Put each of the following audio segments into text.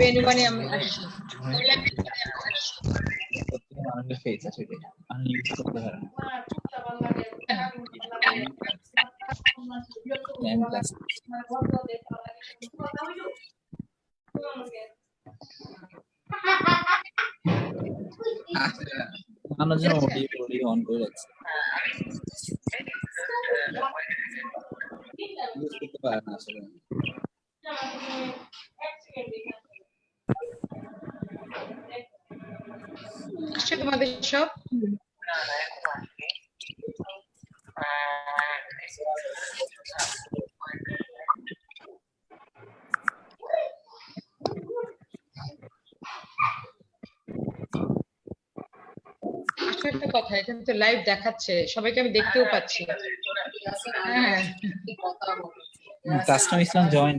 বেনুবানি আমি আসছি। মানুষের ফেস আছে আনলিউজ করতে পারে মানুষজন অডিও অন করে রাখছে ইউজ করতে পারে না আসলে আসছে তোমাদের সব একটা কথা, এখানে তো লাইভ দেখাচ্ছে, সবাইকে আমি দেখতেও পাচ্ছি। হ্যাঁ তাসনুম ইসলাম জয়েন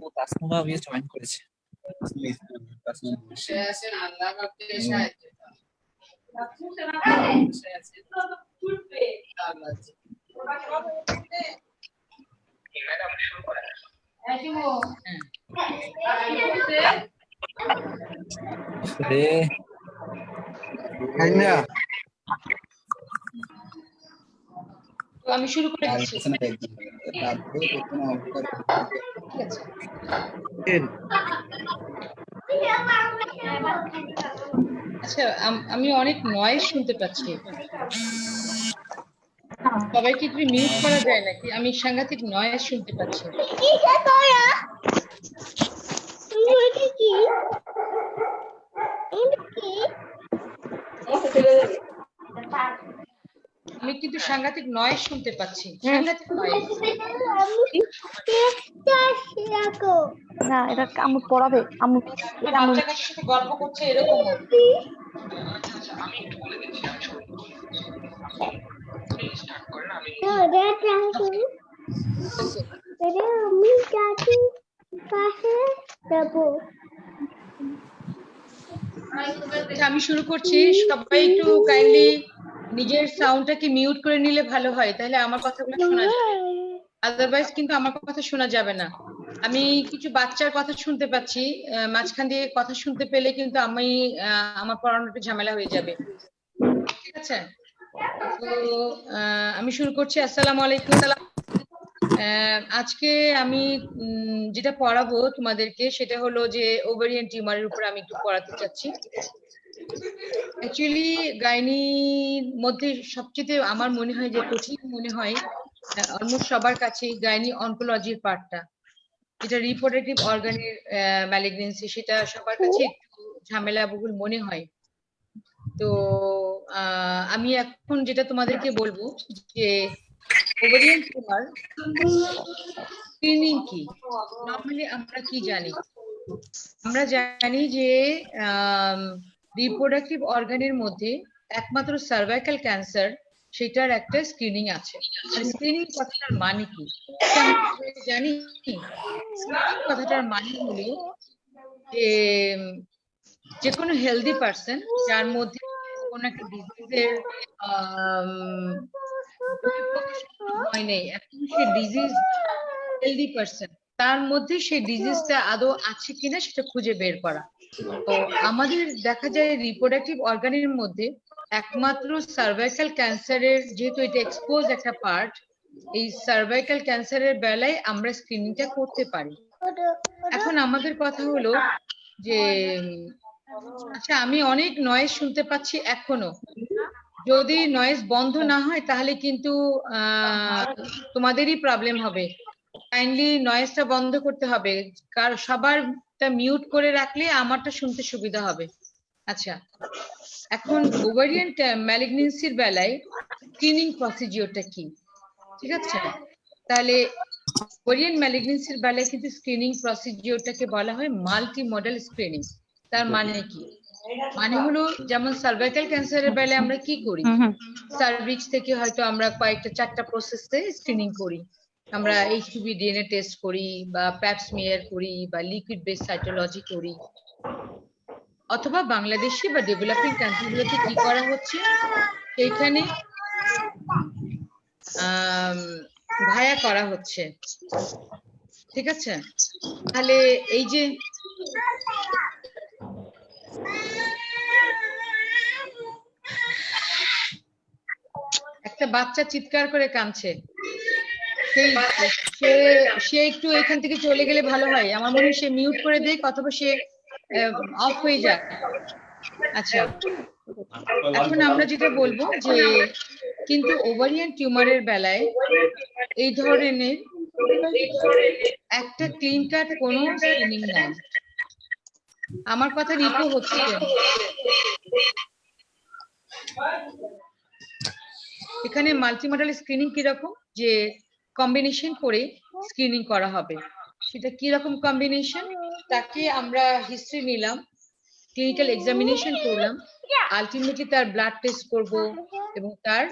ও তাসনুম ভাবি জয়েন করেছে তো আমি শুরু করে দিচ্ছি। আচ্ছা, আমি অনেক নয়েজ শুনতে পাচ্ছি। সবাইকে একটু মিউট করা যায় নাকি? আমি সাংঘাতিক নয়েজ শুনতে পাচ্ছি। আমি কিন্তু সাংঘাতিক নয়েজ শুনতে পাচ্ছি, সাংঘাতিক নয়েজ। না এটা আম্মু পড়াবে, আম্মু বাচ্চা কাচ্চার সাথে গল্প করছে এরকম। আমি একটু বলে দিচ্ছি, আমি শুরু করছি। আপনি স্টার্ট করেন, আমি আমি শুরু করছি। সবাই একটু কাইন্ডলি নিজের সাউন্ডটাকে মিউট করে নিলে ভালো হয়, তাহলে আমার কথাগুলো শোনা যাবে। আদারওয়াইজ কিন্তু আমার কথা শোনা যাবে না। আমি কিছু বাচ্চার কথা শুনতে পাচ্ছি, মাঝখান দিয়ে কথা শুনতে পেলে কিন্তু আমি আমার পড়ানোটা ঝামেলা হয়ে যাবে। ঠিক আছে, তো আমি শুরু করছি। আসসালামু আলাইকুম। আজকে আমি যেটা পড়াবো তোমাদেরকে সেটা হলো যে ওভারিয়ান টিউমারের উপর আমি একটু পড়াতে চাচ্ছি। অ্যাকচুয়ালি গাইনির মধ্যে সবচেয়ে আমার মনে হয় যে কঠিন মনে হয় অলমোস্ট সবার কাছে গাইনি অনকোলজির পার্টটা, যেটা রিপ্রোডাক্টিভ অর্গানের ম্যালিগনেন্সি, সেটা সবার কাছে একটু ঝামেলাবহুল মনে হয়। তো আমি এখন যেটা তোমাদেরকে বলবো যে ওভারিয়ান টিউমার স্ক্রিনিং কি। নরমালি আমরা কি জানি? আমরা জানি যে রিপ্রোডাক্টিভ অর্গানের মধ্যে একমাত্র সার্ভাইকাল ক্যান্সার, সেটার একটা স্ক্রিনিং আছে। আর স্ক্রিনিং কথাটার মানে কি জানি? স্ক্রিনিং কথাটার মানে হলো যে কোনো হেলদি পারসন যার মধ্যে কোনো একটা ডিজিজের হয় নেই, এখন সে ডিজিজ হেলদি পারসন, তার মধ্যে সেই ডিজিজটা আদৌ আছে কিনা সেটা খুঁজে বের করা। তো আমাদের দেখা যায় রিপ্রোডাক্টিভ অর্গানের মধ্যে একমাত্র সার্ভাইকাল ক্যান্সারের, যেহেতু এটা এক্সপোজ একটা পার্ট, এই সার্ভাইকাল ক্যান্সারের বেলায় আমরা স্ক্রিনিংটা করতে পারি। এখন আমাদের কথা হলো যে আচ্ছা, আমি অনেক নয়েজ শুনতে পাচ্ছি এখনো। যদি নয়েজ বন্ধ না হয় তাহলে কিন্তু তোমাদেরই প্রবলেম হবে। কাইন্ডলি নয়েজটা বন্ধ করতে হবে, কারণ সবারটা মিউট করে রাখলে আমারটা শুনতে সুবিধা হবে। আচ্ছা, এখন ওভারিয়ান ম্যালিগনেন্সির বেলায় স্ক্রিনিং প্রসিডিওরটা কি? ঠিক আছে, তাহলে ওভারিয়ান ম্যালিগনেন্সির বেলায় কিন্তু স্ক্রিনিং প্রসিডিওরটাকে বলা হয় মাল্টি মডেল স্ক্রিনিং। তার মানে কি? মানে হলো যেমন সার্ভাইকাল ক্যান্সারের বেলায় আমরা কি করি, সার্ভিক্স থেকে হয়তো আমরা কয়েকটা 4টা প্রসেসে স্ক্রিনিং করি। আমরা এইচপিভি ডিএনএ টেস্ট করি, বা প্যাপ স্মিয়ার করি, বা লিকুইড বেস সাইটোলজি করি, অথবা বাংলাদেশি বা ডেভেলপিং কান্ট্রিগুলোতে কি করা হচ্ছে সেইখানে ভায়া করা হচ্ছে। ঠিক আছে, তাহলে এই যে একটা বাচ্চা চিৎকার করে কাঁদছে, সেই সে সে একটু এখান থেকে চলে গেলে ভালো হয়, আমার মনে হয় সে মিউট করে দেখ অথবা সে অফ হয়ে যাক। আচ্ছা, এখন আমরা যেটা বলবো যে কিন্তু ওভারিয়ান টিউমারের বেলায় এই ধরনের একটা ক্লিন কাট কোনো স্ক্রিনিং নাই। আমার কথা রিপো হচ্ছে কেন? এখানে মাল্টিমডাল স্ক্রিনিং কিরকম, যে কম্বিনেশন করে স্ক্রিনিং করা হবে। সেটা কিরকম কম্বিনেশন? তাকে আমরা হিস্ট্রি নিলাম, ক্লিনিক্যাল এক্সামিনেশন করলাম, আলটিমেটলি তার ব্লাড টেস্ট করব এবং তার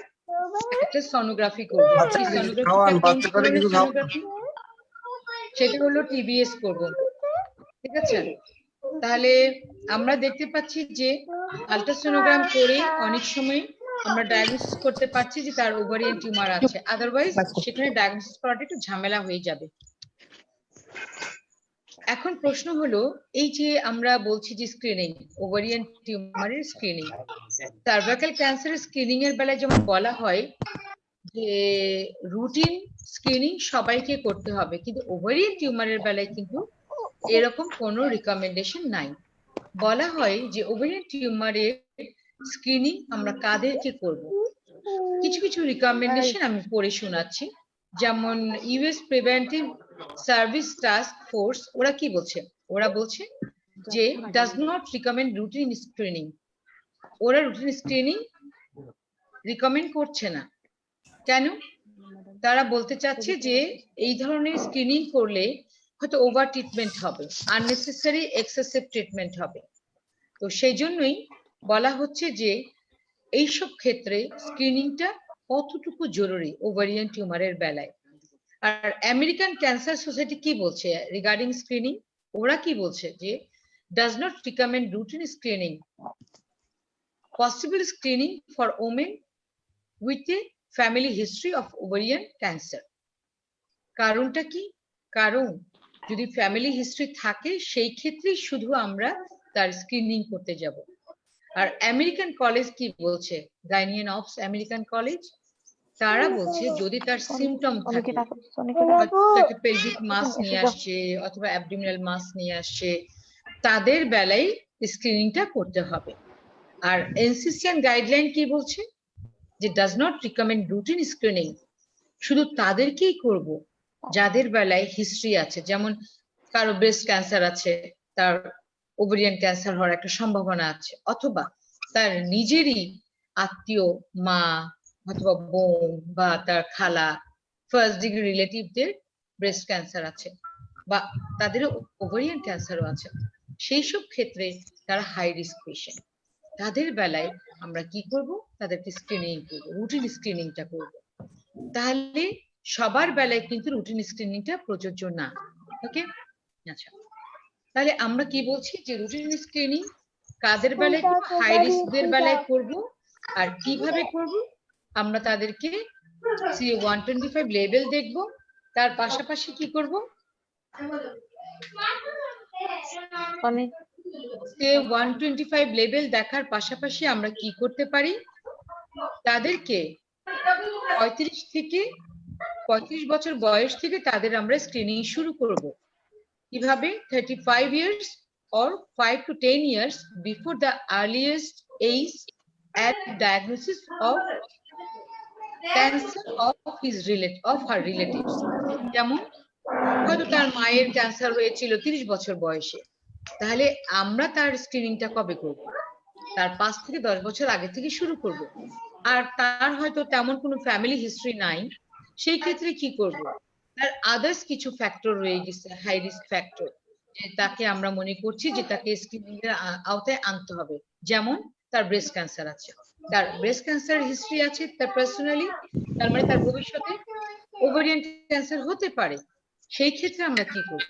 একটা সোনোগ্রাফি করব। সেই সোনোগ্রাফি সেটা হলো টিবিএস করব, ঠিক আছে? তাহলে আমরা দেখতে পাচ্ছি যে আল্ট্রাসোনোগ্রাম করে অনেক সময় আমরা ডায়াগনোসিস করতে পারছি যে তার ওভারিয়ান টিউমার আছে, আদারওয়াইজ সেখানে ডায়াগনোসিস করাটা একটু ঝামেলা হয়ে যাবে। এখন প্রশ্ন হলো, এই যে আমরা বলছি যে স্ক্রিনিং, ওভারিয়ান টিউমারের স্ক্রিনিং, সার্ভাইকাল ক্যান্সারের স্ক্রিনিং এর বেলায় যেমন বলা হয় যে রুটিন স্ক্রিনিং সবাইকে করতে হবে, কিন্তু ওভারিয়ান টিউমারের বেলায় কিন্তু এরকম কোনো রিকমেন্ডেশন নাই। বলা হয় যে ওভারিয়ান টিউমারের স্ক্রিনিং আমরা কাদেরকে করব। কিছু কিছু রিকমেন্ডেশন আমি পড়ে শোনাচ্ছি। যেমন US preventive service task force, ওরা কি বলছে? ওরা বলছে যে does not recommend routine screening. ওরা রুটিন স্ক্রিনিং রিকমেন্ড করছে না। কেন? তারা বলতে চাচ্ছে যে এই ধরনের স্ক্রিনিং করলে হয়তো ওভার ট্রিটমেন্ট হবে, আননেসেসারি এক্সেসিভ ট্রিটমেন্ট হবে। তো সেই জন্যই বলা হচ্ছে যে এইসব ক্ষেত্রে স্ক্রিনিংটা কতটুকু জরুরি ওভারিয়ান টিউমারের বেলায়। আর আমেরিকান ক্যান্সার সোসাইটি কি বলছে রিগার্ডিং স্ক্রিনিং? ওরা কি বলছে যে does not recommend routine screening, possible screening for women with a family history of ovarian cancer. কারণটা কি? কারণ যদি ফ্যামিলি হিস্ট্রি থাকে সেই ক্ষেত্রেই শুধু আমরা তার স্ক্রিনিং করতে যাব। আর আমেরিকান কলেজ কি বলছে, গাইনিয়ান অফস আমেরিকান কলেজ, তারা বলছে যদি তার সিমটম থাকে, তাকে পেলভিক মাস নিয়ে আসছে অথবা অ্যাবডোমিনাল মাস নিয়ে আসছে, তাদের বেলায় স্ক্রিনিংটা করতে হবে। আর এনসিসিএন গাইডলাইন কি বলছে যে does not recommend routine screening, শুধু তাদেরকেই করব যাদের বেলায় হিস্ট্রি আছে। যেমন কারো ব্রেস্ট ক্যান্সার আছে, তার ওভারিয়ান ক্যান্সার হওয়ার একটা সম্ভাবনা আছে, অথবা তার নিজেরই আত্মীয় মা অথবা বোন বা তার খালা ফার্স্ট ডিগ্রি রিলেটিভদের ব্রেস্ট ক্যান্সার আছে বা তাদের ওভারিয়ান ক্যান্সারও আছে। সেই সব ক্ষেত্রে তারা হাই রিস্ক পেশেন্ট, তাদের বেলায় আমরা কি করব? তাদেরকে স্ক্রিনিং করব, রুটিন স্ক্রিনিংটা করব। তাহলে সবার বেলায় কিন্তু রুটিন স্ক্রিনিংটা প্রযোজ্য না। ওকে, আচ্ছা, তাহলে আমরা কি বলছি যে রুটিন স্ক্রিনিং কাদের বেলায় করব? হাই রিস্কদের বেলায় করব। আর কিভাবে করব? আমরা তাদেরকে CA-125 লেভেল দেখব, তার পাশাপাশি কি করব? CA-125 লেভেল দেখার পাশাপাশি আমরা কি করতে পারি? তাদেরকে 35 বছর বয়স থেকে তাদের আমরা স্ক্রিনিং শুরু করব। কিভাবে? 35 years or 5 to 10 years before the earliest age at diagnosis of cancer of her relatives. যেমন হয়তো তার মায়ের ক্যান্সার হয়েছিল 30 বছর বয়সে, তাহলে আমরা তার স্ক্রিনিংটা কবে করব? তার 5 থেকে 10 বছর আগে থেকে শুরু করব। আর তার হয়তো তেমন কোনো ফ্যামিলি হিস্ট্রি নাই, সেই ক্ষেত্রে কি করব? তার আদার্স কিছু ফ্যাক্টর রয়ে গেছে, হাই রিস্ক ফ্যাক্টর, যে তাকে আমরা মনে করছি যে তাকে স্ক্রিনিং এর আওতায় আনতে হবে। যেমন তার ব্রেস্ট ক্যান্সার আছে, তার ব্রেস্ট ক্যান্সার হিস্ট্রি আছে তার পার্সোনালি, তার মানে তার ভবিষ্যতে ওভারিয়ান ক্যান্সার হতে পারে। সেই ক্ষেত্রে আমরা কি করব?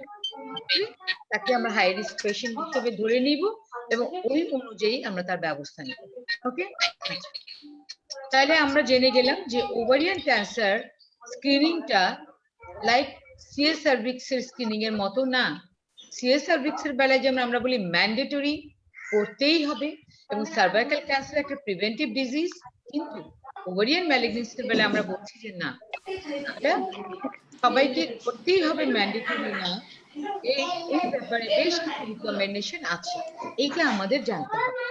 তাকে আমরা হাই রিস্ক পেশেন্ট হিসেবে ধরে নিব এবং ওই অনুযায়ী আমরা তার ব্যবস্থা নিব। ওকে, তাহলে আমরা জেনে গেলাম যে ওভারিয়ান ক্যান্সার স্ক্রিনিংটা লাইক সিএ সার্ভিক্সের স্ক্রিনিং এর মতো না। সিএ সার্ভিক্সের বেলায় যেমন আমরা বলি ম্যান্ডেটরি, করতেই হবে, এবং সার্ভাইকাল ক্যান্সার একটা প্রিভেন্টিভ ডিজিজ, কিন্তু ওভারিয়ান ম্যালিগনেন্সির বেলা আমরা বলছি যে না, এটা সবাইকে করতেই হবে ম্যান্ডেটরি না, এই এই ব্যাপারে বেশ কিছু রিকমেন্ডেশন আছে, এইটা আমাদের জানতে হবে।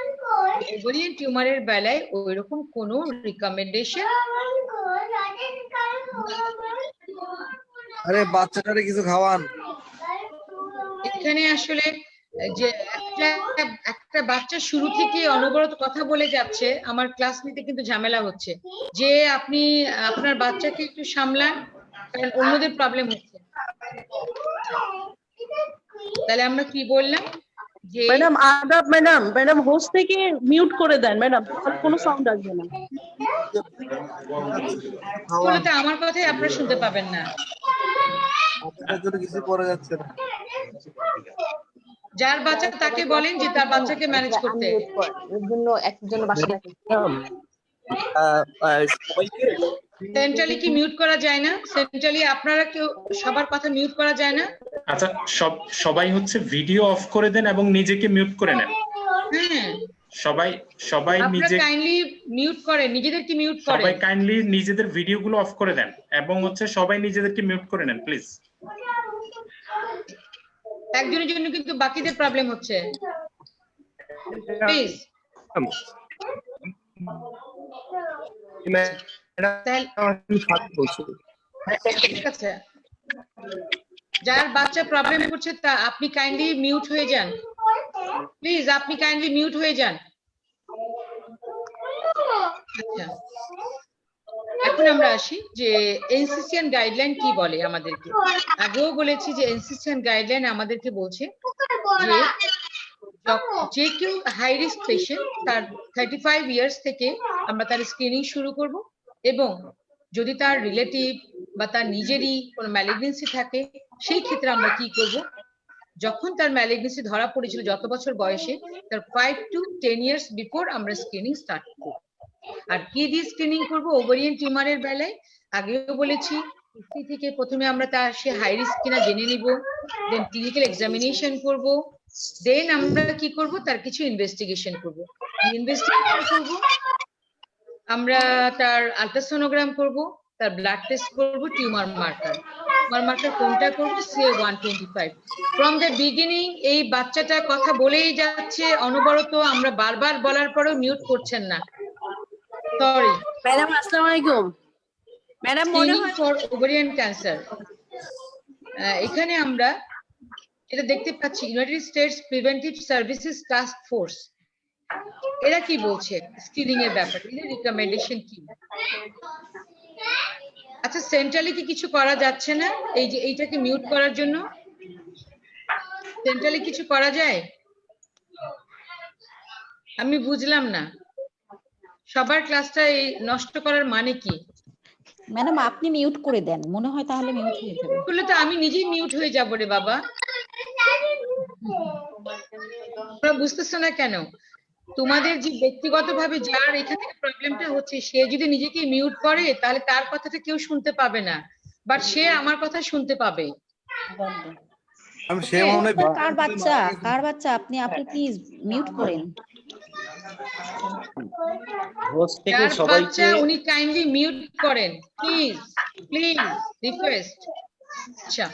ওভারিয়ান টিউমারের বেলায় ওইরকম কোনো রিকমেন্ডেশন, আরে বাচ্চাটারে কিছু খাওয়ান। এখানে আসলে যে একটা বাচ্চা শুরু থেকে অনবরত কথা বলে যাচ্ছে, আমার ক্লাস নিতে কিন্তু ঝামেলা হচ্ছে, যে আপনি আপনার বাচ্চাকে একটু সামলান, কারণ অন্যদের প্রবলেম হচ্ছে। তাহলে আমরা কি বললাম যে ম্যাডাম আদাব, ম্যাডাম হোস্ট থেকে মিউট করে দেন ম্যাডাম, কোনো সাউন্ড আসবে না। বলতে আমার কথাই আপনারা শুনতে পাবেন না। বাচ্চাটার জন্য কিছু করা যাচ্ছে না। যার বাচ্চা তাকে বলেন যে তার বাচ্চাকে ম্যানেজ করতে। এর জন্য একজন বাসা রাখে। সেন্ট্রালি কি মিউট করা যায় না? সেন্ট্রালি আপনারা কেউ সবার কথা মিউট করা যায় না? আচ্ছা, সবাই হচ্ছে ভিডিও অফ করে দেন এবং নিজেকে মিউট করে নেন। হ্যাঁ, সবাই আপনারা নিজে কাইন্ডলি মিউট করেন, নিজেদেরকে মিউট করেন। সবাই কাইন্ডলি নিজেদের ভিডিওগুলো অফ করে দেন এবং হচ্ছে সবাই নিজেদেরকে মিউট করে নেন প্লিজ। একজনের জন্য কিন্তু বাকিদের প্রবলেম হচ্ছে, প্লিজ। ঠিক আছে, যার বাচ্চা প্রবলেম করছে তা আপনি কাইন্ডলি মিউট হয়ে যান, প্লিজ, আপনি কাইন্ডলি মিউট হয়ে যান। আচ্ছা, এখন আমরা আসি যে এনসিসিএন গাইডলাইন কি বলে আমাদেরকে। আগেও বলেছি যে এনসিসিএন গাইডলাইন আমাদেরকে বলছে যে কেউ হাই রিস্ক পেশেন্ট, তার 35 ইয়ার্স থেকে আমরা তার স্ক্রিনিং শুরু করব, এবং যদি তার রিলেটিভ বা তার নিজেরই কোনো ম্যালিগনেন্সি থাকে, সেই ক্ষেত্রে আমরা কি করব, যখন তার ম্যালিগনেন্সি ধরা পড়েছিল যত বছর বয়সে, তার 5 to 10 ইয়ার্স বিফোর আমরা স্ক্রিনিং স্টার্ট করব। আর কি দিয়ে স্ক্রিনিং করব? ওভারিয়ান টিউমারের বেলায় আগেও বলেছি, হিস্ট্রি থেকে প্রথমে আমরা তার সে হাই রিস্ক কিনা জেনে নিব, দেন ক্লিনিক্যাল এক্সামিনেশন করব, দেন আমরা কি করব, তার কিছু ইনভেস্টিগেশন করব। ইনভেস্টিগেশন করব, আমরা তার আল্ট্রাসোনোগ্রাম করব, তার ব্লাড টেস্ট করব, টিউমার মার্কার কোনটা করব, CA-125। ফ্রম দ্য বিগিনিং এই বাচ্চাটা কথা বলেই যাচ্ছে অনবরত, আমরা বারবার বলার পরেও মিউট করছেন না, সরি। ম্যাডাম আসসালামু আলাইকুম। ম্যাডাম মনে হয় ফর ওভারিয়ান ক্যান্সার, এখানে আমরা এটা দেখতে পাচ্ছি, United states preventive services task force, এরা কি বলছে স্ক্রিনিং এর ব্যাপারে, এর রিকমেন্ডেশন কি? আচ্ছা, সেন্ট্রালি কি কিছু করা যাচ্ছে না? এই যে এইটাকে মিউট করার জন্য সেন্ট্রালি কিছু করা যায়? আমি বুঝলাম না, সবার ক্লাসটা এই নষ্ট করার মানে কি? ম্যাডাম আপনি মিউট করে দেন, মনে হয় তাহলে মিউট হয়ে যাবে। করলে তো আমি নিজেই মিউট হয়ে যাবো রে বাবা। তোমরা বুঝতেছো না কেন? তোমাদের যে ব্যক্তিগতভাবে যার এখানে প্রবলেমটা হচ্ছে, সে যদি নিজেকে মিউট করে তাহলে তার কথাটা কেউ শুনতে পাবে না, বাট সে আমার কথা শুনতে পাবে। আমি সে মনে কার বাচ্চা আপনি প্লিজ মিউট করেন। হোস্ট থেকে যার সবাইকে বাচ্চা উনি কাইন্ডলি মিউট করেন, প্লিজ প্লিজ, রিকোয়েস্ট। আচ্ছা,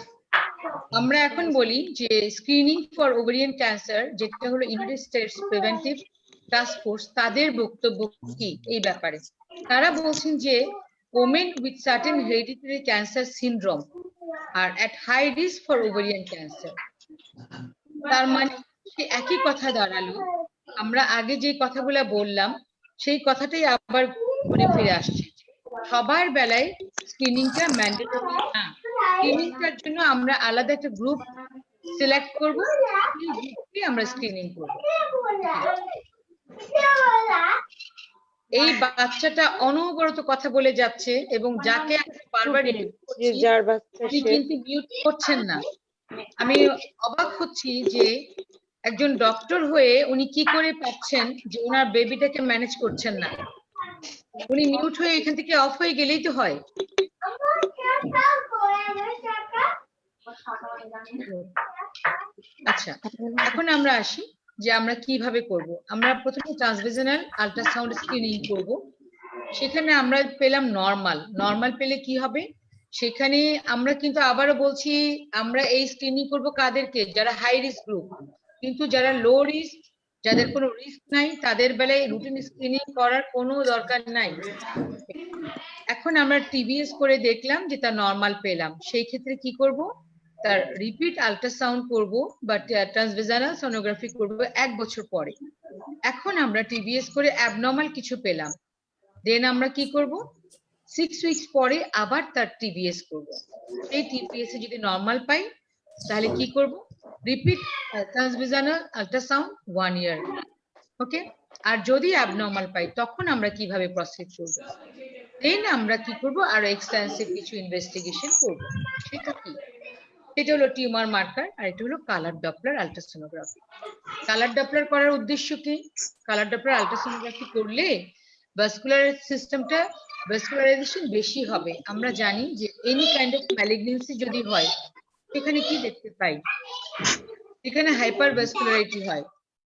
আমরা এখন বলি যে স্ক্রিনিং ফর ওভারিয়ান ক্যান্সার, যেটা হলো United states preventive task force, তাদের বক্তব্য কি এই ব্যাপারে? তারা বলছেন যে women with certain hereditary cancer syndrome are at high risk for ovarian cancer। তার মানে একই কথা দাঁড়ালো, আমরা আগে যে কথাগুলো বললাম সেই কথাটাই আবার ঘুরে ফিরে আসছে। সবার বেলায় স্ক্রিনিংটা ম্যান্ডেটরি না, স্ক্রিনিংটার জন্য আমরা আলাদা একটা গ্রুপ সিলেক্ট করব, সেই গ্রুপে আমরা স্ক্রিনিং করব। এই বাচ্চাটা অনবরত কথা বলে যাচ্ছে এবং যাকে বারবার কিন্তু মিউট করছেন না। আমি অবাক হচ্ছি যে একজন ডক্টর হয়ে উনি কি করে পাচ্ছেন যে ওনার বেবিটাকে ম্যানেজ করছেন না। উনি মিউট হয়ে এখান থেকে অফ হয়ে গেলেই তো হয়। আচ্ছা, এখন আমরা আসি যে আমরা কিভাবে করব। আমরা প্রথমে ট্রান্সভিশনাল আল্ট্রাসাউন্ড স্ক্রিনিং করব, সেখানে আমরা পেলাম নর্মাল পেলে কি হবে, সেখানে আমরা কিন্তু আবারও বলছি আমরা এই স্ক্রিনিং করব কাদেরকে, যারা হাই রিস্ক গ্রুপ। কিন্তু যারা লো রিস্ক, যাদের কোনো রিস্ক নাই, তাদের বেলায় রুটিন স্ক্রিনিং করার কোনো দরকার নাই। এখন আমরা টিবিএস করে দেখলাম যে তার নর্মাল পেলাম, সেই ক্ষেত্রে কি করব, তার রিপিট আল্ট্রাসাউন্ড করব বা ট্রান্সভেজানাল সোনোগ্রাফি করব 1 বছর পরে। এখন আমরা টিবিএস করে অ্যাবনর্মাল কিছু পেলাম, দেন আমরা কি করব, 6 উইকস পরে আবার তার টিবিএস করব। এই টিবিএস এ যদি নর্মাল পাই তাহলে কি করব, রিপিট ট্রান্সভেজানাল আল্ট্রাসাউন্ড 1 ইয়ার। ওকে, আর যদি অ্যাবনর্মাল পাই তখন আমরা কিভাবে প্রসিড করব, দেন আমরা কি করব, আরো এক্সটেন্সিভ কিছু ইনভেস্টিগেশন করব। সেটা কি, এটা হলো টিউমার মার্কার, আর এটা হলো colour Doppler ultrasonography. Colour Doppler করার উদ্দেশ্য কি, কালার ডপলার আল্ট্রাসোনোগ্রাফি করলে ভাস্কুলার সিস্টেমটা ভাস্কুলারাইজেশন বেশি হবে। আমরা জানি যে এনি কাইন্ড অফ ম্যালিগনেন্সি যদি হয় এখানে কি দেখতে পাই, এখানে হাইপার ভাস্কুলারিটি হয়।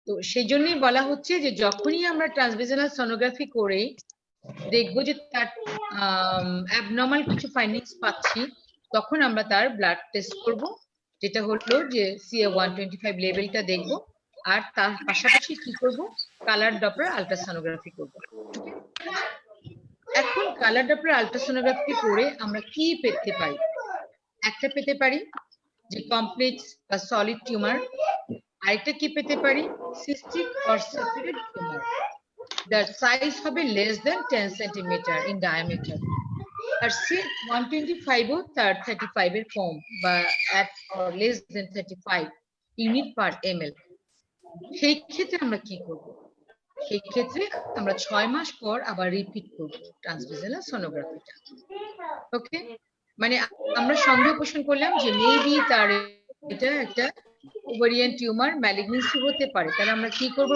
তো সেই জন্যই বলা হচ্ছে যে যখনই আমরা ট্রান্সভেজানাল সোনোগ্রাফি করে দেখবো যে তার অ্যাবনর্মাল কিছু ফাইন্ডিংস পাচ্ছি, তখন আমরা তার ব্লাড টেস্ট করব, যেটা হলো যে CA-125 লেভেলটা দেখব, আর তার পাশাপাশি কি করব, কালার ডপলার আল্ট্রাসোনোগ্রাফি করব। এখন কালার ডপলার আল্ট্রাসোনোগ্রাফি করে আমরা কি পেতে পারি, একটা পেতে পারি যে কমপ্লেক্স বা সলিড টিউমার, আরেকটা কি পেতে পারি, cystic or septate tumour. That size হবে less than 10 centimeter in diameter, আর CA-125 ও তার 35 এর কম বা at or less than 35 unit per ml। সেই ক্ষেত্রে আমরা কি করব, সেই ক্ষেত্রে আমরা 6 মাস পর আবার রিপিট করব ট্রান্সভেজানাল সোনোগ্রাফিটা। ওকে, মানে আমরা সন্দেহ পোষণ করলাম যে মেবি তার এটা একটা ওভারিয়ান টিউমার ম্যালিগনেন্সি হতে পারে, তাহলে আমরা কি করব,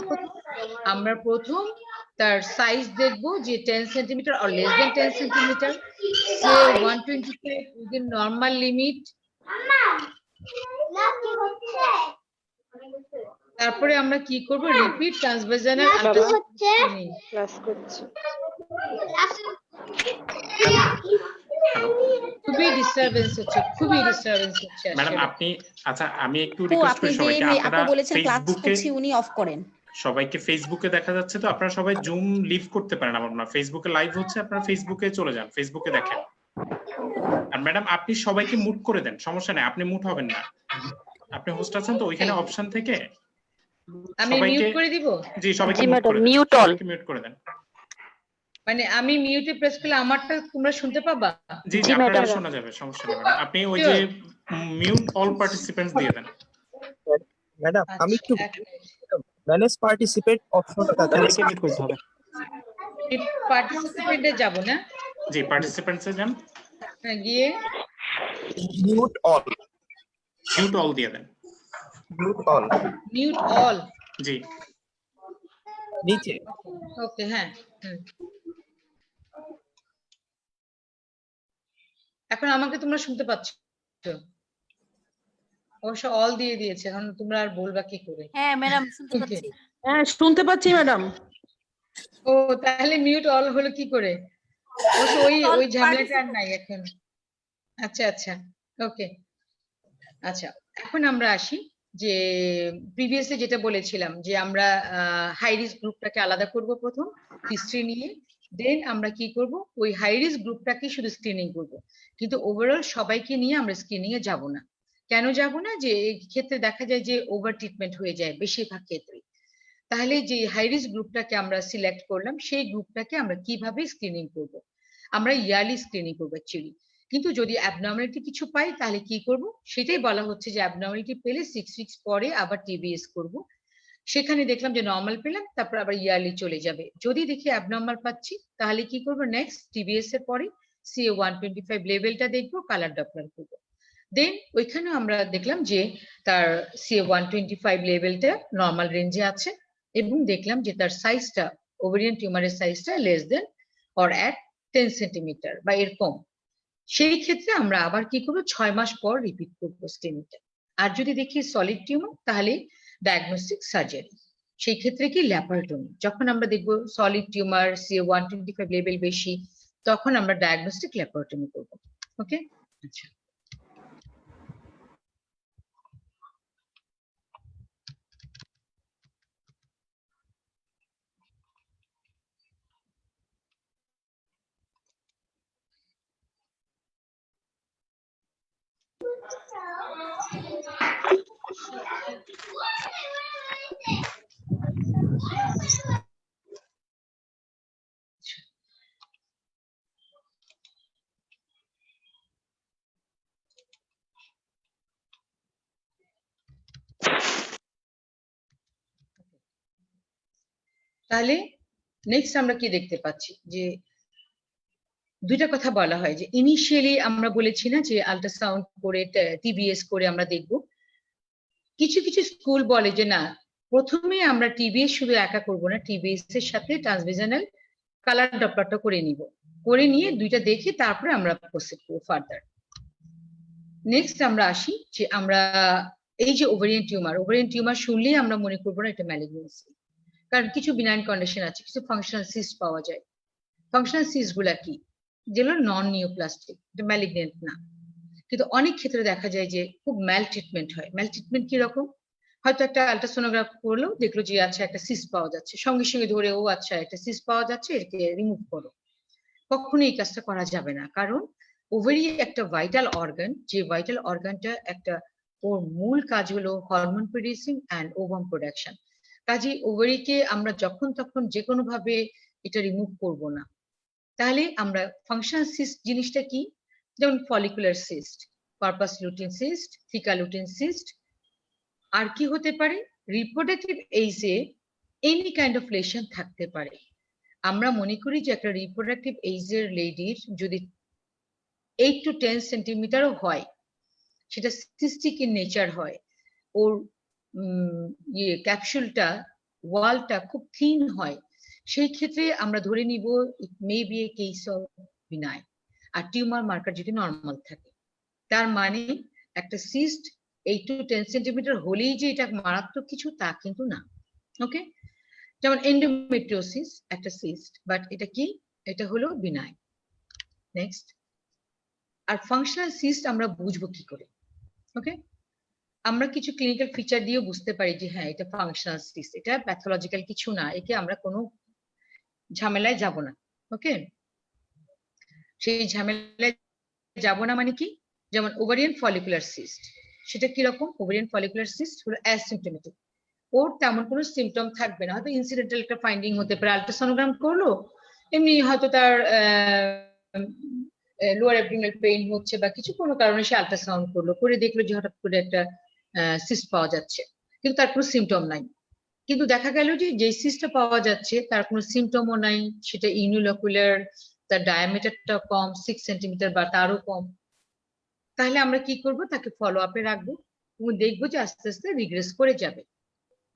আমরা প্রথম তার সাইজ দেখব যে 10 centimetre or less than 10 centimetre, CA-125 within normal limit। তারপরে আমরা কি করব, রিপিট ট্রান্সভেজানাল আল্ট্রাসাউন্ড। খুবই ডিস্টারবেন্স হচ্ছে, খুবই ডিস্টারবেন্স হচ্ছে ম্যাডাম আসলে। আপনি, আচ্ছা আমি একটু আপু রিকোয়েস্ট আপনি করি যে সবাইকে, আপু আপনারা বলেছেন ক্লাস ফেসবুকে, করছি উনি অফ করেন। সবাইকে ফেসবুকে দেখা যাচ্ছে, তো আপনারা সবাই জুম লিভ করতে পারেন, আপনারা ফেসবুকে লাইভ হচ্ছে, আপনারা ফেসবুকে চলে যান, ফেসবুকে দেখেন। আর ম্যাডাম আপনি সবাইকে মুট করে দেন, সমস্যা নেই, আপনি মুট হবেন না, আপনি হোস্ট আছেন তো ওইখানে অপশন থেকে আমি মিউট করে দিব, জি সবাইকে মিউট করে দেন, সবাইকে মিউট করে দেন। মানে আমি মিউটে প্রেস করলে আমারটা তোমরা শুনতে পাবা? জি জি আপনারা শোনা যাবে, সমস্যা নেই ম্যাডাম, আপনি ওই যে মিউট অল পার্টিসিপেন্টস দিয়ে দেন। ম্যাডাম আমি একটু ম্যানেজ পার্টিসিপেট অপশনটা সবাইকে মিউট করতে হবে। পার্টিসিপেন্টে যাব না, জি পার্টিসিপেন্টসে যান, হ্যাঁ, গিয়ে মিউট অল দিয়ে দেন, মিউট অল। জি নিচে। ওকে, হ্যাঁ, এখন আমাকে তোমরা শুনতে পাচ্ছ? অবশ্য অল দিয়ে দিয়েছে, এখন তোমরা আর বলবা কি করে? হ্যাঁ ম্যাডাম শুনতে Okay. পাচ্ছি। হ্যাঁ শুনতে পাচ্ছি ম্যাডাম। ও তাহলে মিউট অল হলো কি করে? অবশ্য ওই ঝামেলাটা আর নাই এখন। আচ্ছা আচ্ছা, ওকে, আচ্ছা এখন আমরা আসি যে প্রিভিয়াসলি যেটা বলেছিলাম যে আমরা হাই রিস্ক গ্রুপটাকে আলাদা করব প্রথম হিস্ট্রি নিয়ে, দেন আমরা কি করব, ওই হাই রিস্ক গ্রুপটাকে শুধু স্ক্রিনিং করব, কিন্তু ওভারঅল সবাইকে নিয়ে আমরা স্ক্রিনিং এ যাব না। কেন যাব না, যে এই ক্ষেত্রে দেখা যায় যে ওভার ট্রিটমেন্ট হয়ে যায় বেশিরভাগ ক্ষেত্রে। তাহলে যে হাই রিস্ক গ্রুপটাকে আমরা সিলেক্ট করলাম, সেই গ্রুপটাকে আমরা কিভাবে স্ক্রিনিং করব, আমরা ইয়ারলি স্ক্রিনিং করবো অ্যাকচুয়ালি। কিন্তু যদি অ্যাবনর্মালিটি কিছু পাই তাহলে কি করব, সেটাই বলা হচ্ছে যে অ্যাবনর্মালিটি পেলে 6 উইকস পরে আবার টিবিএস করব। সেখানে দেখলাম যে নর্মাল পেলাম, তারপর আবার ইয়ারলি চলে যাবে। যদি দেখি অ্যাবনর্মাল পাচ্ছি তাহলে কি করব, নেক্সট টিবিএস এর পরে CA-125 লেভেলটা দেখবো, কালার ডপলার করব। দেন ওইখানে আমরা দেখলাম যে তার CA-125 লেভেলটা নর্মাল রেঞ্জে আছে, এবং দেখলাম যে তার সাইজটা, ওভারিয়ান টিউমারের সাইজটা less than or at 10 centimetre বা এর কম। সেই ক্ষেত্রে আমরা আবার কি করবো, 6 মাস পর রিপিট করবো স্ক্রিনিংটা। আর যদি দেখি সলিড টিউমার তাহলে ডায়াগনস্টিক সার্জারি। সেই ক্ষেত্রে কি ল্যাপারোটমি। যখন আমরা দেখবো সলিড টিউমার CA-125 লেভেল বেশি, তখন আমরা ডায়াগনস্টিক ল্যাপারোটমি করব। ওকে, আচ্ছা। তাহলে নেক্সট আমরা কি দেখতে পাচ্ছি, যে দুইটা কথা বলা হয়, যে ইনিশিয়ালি আমরা বলেছি না যে আল্ট্রাসাউন্ড করে TBS করে আমরা দেখব। কিছু কিছু স্কুল বলে যে না, প্রথমে আমরা TBS শুধু একা করব না, TBS এর সাথে ট্রান্সভিশনাল কালার ডপলারটা করে নিব, করে নিয়ে দুইটা দেখে তারপরে আমরা প্রসিড করব ফার্দার। নেক্সট আমরা আসি যে আমরা এই যে ওভারিয়ান টিউমার শুনলেই আমরা মনে করবো না এটা ম্যালিগনেন্সি, কারণ কিছু বিনাইন কন্ডিশন আছে, কিছু ফাংশনাল সিস্ট পাওয়া যায়। ফাংশনাল সিস্ট গুলা কি, যেগুলো নন নিওপ্লাস্টিক, এটা ম্যালিগনেন্ট না। কিন্তু অনেক ক্ষেত্রে দেখা যায় যে খুব ম্যাল ট্রিটমেন্ট হয়। ম্যাল ট্রিটমেন্ট কিরকম, হয়তো একটা আল্ট্রাসোনোগ্রাফ করলো, দেখলো যে আচ্ছা একটা সিস্ট পাওয়া যাচ্ছে, সঙ্গে সঙ্গে ধরে ও আচ্ছা একটা সিস্ট পাওয়া যাচ্ছে, এটাকে রিমুভ করো। কখনো এই কাজটা করা যাবে না, কারণ ওভারি একটা ভাইটাল অর্গান, যে ভাইটাল অর্গানটা একটা ওর মূল কাজ হলো hormone producing and ovum production. কাজে ওভারিকে আমরা যখন তখন যে কোনো ভাবে এটা রিমুভ করব না। তাহলে আমরা ফাংশনাল সিস্ট জিনিসটা কি, যেমন follicular cyst, corpus luteum cyst, theca lutein cyst, আর কি হতে পারে রিপ্রোডাক্টিভ এইজে এনি কাইন্ড অফ লেশন থাকতে পারে। আমরা মনে করি যে একটা রিপ্রোডাক্টিভ এইজের লেডির যদি 8 to 10 সেন্টিমিটারও হয়, সেটা সিস্টিক ইন নেচার হয়, ওর ক্যাপসুলটা ওয়ালটা খুব থিন হয়, সেই ক্ষেত্রে আমরা ধরে নিব it may be a case of benign. আর টিউমার মার্কার যদি নর্মাল থাকে, তার মানে একটা সিস্ট 8 to 10 সেন্টিমিটার হলেই যে এটা মারাত্মক কিছু তা কিন্তু না। ওকে, যেমন এন্ডোমেট্রিওসিস একটা সিস্ট, বাট এটা কি, এটা হলো বিনাইন। নেক্সট, আর ফাংশনাল সিস্ট আমরা বুঝবো কি করে? ওকে, আমরা কিছু ক্লিনিক্যাল ফিচার দিয়েও বুঝতে পারি যে হ্যাঁ এটা ফাংশনাল সিস্ট, এটা প্যাথোলজিক্যাল কিছু না, একে আমরা কোনো ঝামেলায় যাব না। ওকে, সেই ঝামেলায় যাব না মানে কি, যেমন ওভারিয়ান ফলিকুলার সিস্ট, সেটা কিরকম? ওভারিয়ান ফলিকুলার সিস্ট হলো অ্যাসিম্পটোমেটিক, ওর তেমন কোনো সিমটম থাকবে না, হয়তো ইনসিডেন্টাল একটা ফাইন্ডিং হতে পারে, আল্ট্রাসোনোগ্রাম করলো এমনি হয়তো তার লোয়ার অ্যাবডোমিনাল পেইন হচ্ছে বা কিছু, কোনো কারণে সে আল্ট্রাসাউন্ড করলো, করে দেখলো যে হঠাৎ করে একটা সিস্ট পাওয়া যাচ্ছে, কিন্তু তার কোনো সিমটম নাই। কিন্তু দেখা গেল যে যে সিস্টটা পাওয়া যাচ্ছে তার কোনো সিমটমও নাই, সেটা ইউনিলকুলার, তার ডায়ামিটারটা কম 6 সেন্টিমিটার বা তারও কম। তাহলে আমরা কি করব, তাকে ফলো আপে রাখবো এবং দেখবো যে আস্তে আস্তে রিগ্রেস করে যাবে।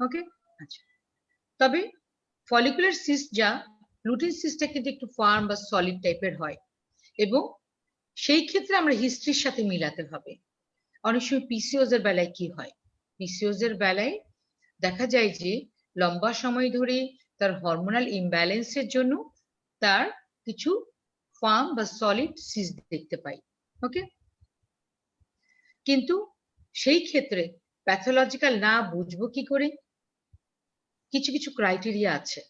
ওকে, আচ্ছা। তবে ফলিকুলার সিস্ট যা লুটিন সিস্টটা কিন্তু একটু ফার্ম বা সলিড টাইপের হয়, এবং সেই ক্ষেত্রে আমরা হিস্ট্রির সাথে মিলাতে হবে। অনেক সময় পিসিওস এর বেলায় কি হয়, পিসিওস এর বেলায় দেখা যায় যে লম্বা সময় ধরে তার হরমোনাল ইমব্যালেন্সের জন্য তার কিছু ফার্ম বা সলিড সিস্ট দেখতে পাই। ওকে, কিন্তু সেই ক্ষেত্রে প্যাথোলজিক্যাল না বুঝবো কি করে? কিছু কিছু ক্রাইটেরিয়া আছে,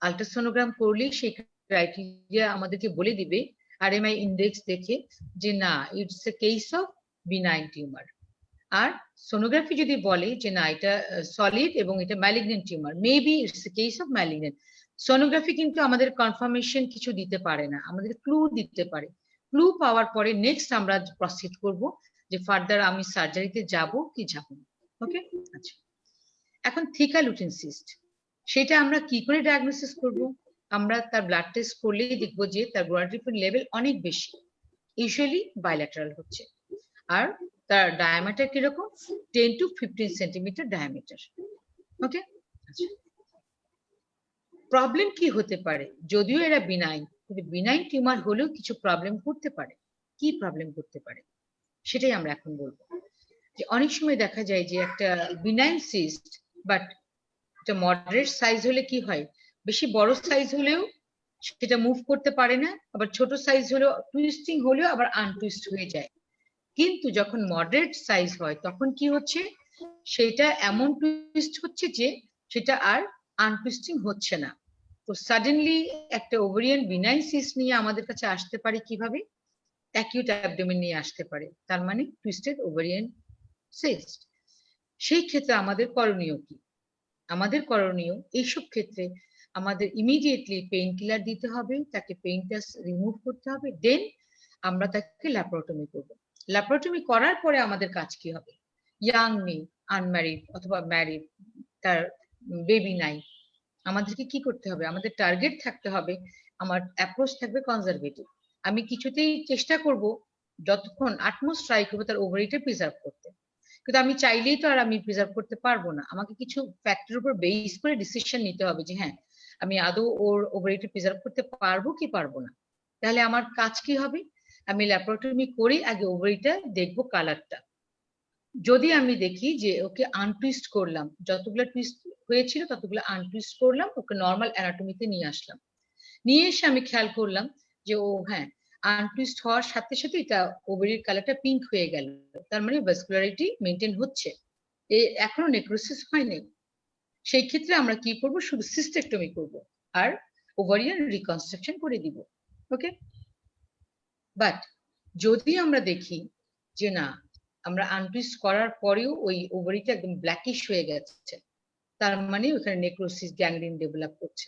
আল্ট্রাসোনোগ্রাম করলেই সেই ক্রাইটেরিয়া আমাদেরকে বলে দিবে RMI ইন্ডেক্স দেখে যে না it's a case of benign tumour. আর সোনোগ্রাফি যদি বলে যে না এটা সলিড এবং এটা malignant tumour, maybe it's a case of malignant. Sonography কিন্তু আমাদের কনফার্মেশন কিছু দিতে পারে না, আমাদের ক্লু দিতে পারে। ক্লু পাওয়ার পরে নেক্সট আমরা প্রসিড করব যে ফার্দার আমি সার্জারিতে যাব কি যাব না। ওকে, আচ্ছা। এখন থিকা লুটিন সিস্ট, সেটা আমরা কি করে ডায়াগনোসিস করব? আমরা তার ব্লাড টেস্ট করলেই দেখবো যে তার গ্লোমেরুলার লেভেল অনেক বেশি, ইউজুয়ালি বাইল্যাটারাল হচ্ছে, আর তার ডায়ামিটার কিরকম 10 to 15 সেন্টিমিটার ডায়ামিটার। ওকে, আচ্ছা। প্রবলেম কি হতে পারে? যদিও এরা বিনাইন, কিন্তু বিনাইন টিউমার হলেও কিছু প্রবলেম করতে পারে। কি প্রবলেম করতে পারে সেটাই আমরা এখন বলবো। যে অনেক সময় দেখা যায় যে একটা বিনাইন সিস্ট বাট এটা মডারেট সাইজ হলে কি হয়, বেশি বড় সাইজ হলেও সেটা মুভ করতে পারে না, আবার ছোট সাইজ হলেও টুইস্টিং হলেও আবার আনটুইস্ট হয়ে যায়। কিন্তু যখন মডারেট সাইজ হয় তখন কি হচ্ছে, সেটা এমন টুইস্ট হচ্ছে যে সেটা আর আনটুইস্টিং হচ্ছে না। তো সাডেনলি একটা ওভারিয়ান বিনাইন সিস্ট নিয়ে আমাদের কাছে আসতে পারে কিভাবে, অ্যাকিউট অ্যাবডোমেন নিয়ে আসতে পারে, তার মানে টুইস্টেড ওভারিয়ান সিস্ট। সেই ক্ষেত্রে আমাদের করণীয় কি? আমাদের করণীয় এইসব ক্ষেত্রে আমাদের ইমিডিয়েটলি পেইন কিলার দিতে হবে, তাকে পেইনটা রিমুভ করতে হবে, দেন আমরা তাকে ল্যাপারোটমি করব। ল্যাপারোটমি করার পরে আমাদের কাজ কি হবে? ইয়াং মেয়ে, আনম্যারিড অথবা ম্যারিড, তার বেবি নাই, আমাদেরকে কি করতে হবে? আমাদের টার্গেট থাকতে হবে, আমার অ্যাপ্রোচ থাকবে কনজারভেটিভ। আমি কিছুতেই চেষ্টা করব, যতক্ষণ আটমোস্ট ট্রাই করবো তার ওভারিটা প্রিজার্ভ করতে। কিন্তু আমি চাইলেই তো আর আমি প্রিজার্ভ করতে পারবো না, আমাকে কিছু ফ্যাক্টরের উপর বেস করে ডিসিশন নিতে হবে যে হ্যাঁ আমি আদৌ ওর ওভারিটা প্রিজার্ভ করতে পারবো কি পারবো না। তাহলে আমার কাজ কি হবে? আমি ল্যাপারোটমি করে আগে ওভারিটা দেখবো কালারটা। যদি আমি দেখি যে ওকে আনটুইস্ট করলাম, যতগুলো টুইস্ট হয়েছিল ততগুলো আনটুইস্ট করলাম, ওকে নর্মাল অ্যানাটমিতে নিয়ে আসলাম, নিয়ে এসে আমি খেয়াল করলাম যে ও হ্যাঁ আনটুইস্ট হওয়ার সাথে সাথে এটা ওভারির কালারটা পিঙ্ক হয়ে গেল, তার মানে ভাস্কুলারিটি মেনটেন হচ্ছে, এখনো নেক্রোসিস হয়নি। সেই ক্ষেত্রে আমরা কি করব? শুধু সিস্টেক্টমি করব আর ওভারিয়ান রিকনস্ট্রাকশন করে দিব। ওকে, বাট যদি আমরা দেখি যে না আমরা আনটুইস্ট করার পরেও ওই ওভারিটা একদম ব্ল্যাকিশ হয়ে গেছে, তার মানে ওখানে নেক্রোসিস গ্যাংগ্রিন ডেভেলপ করছে,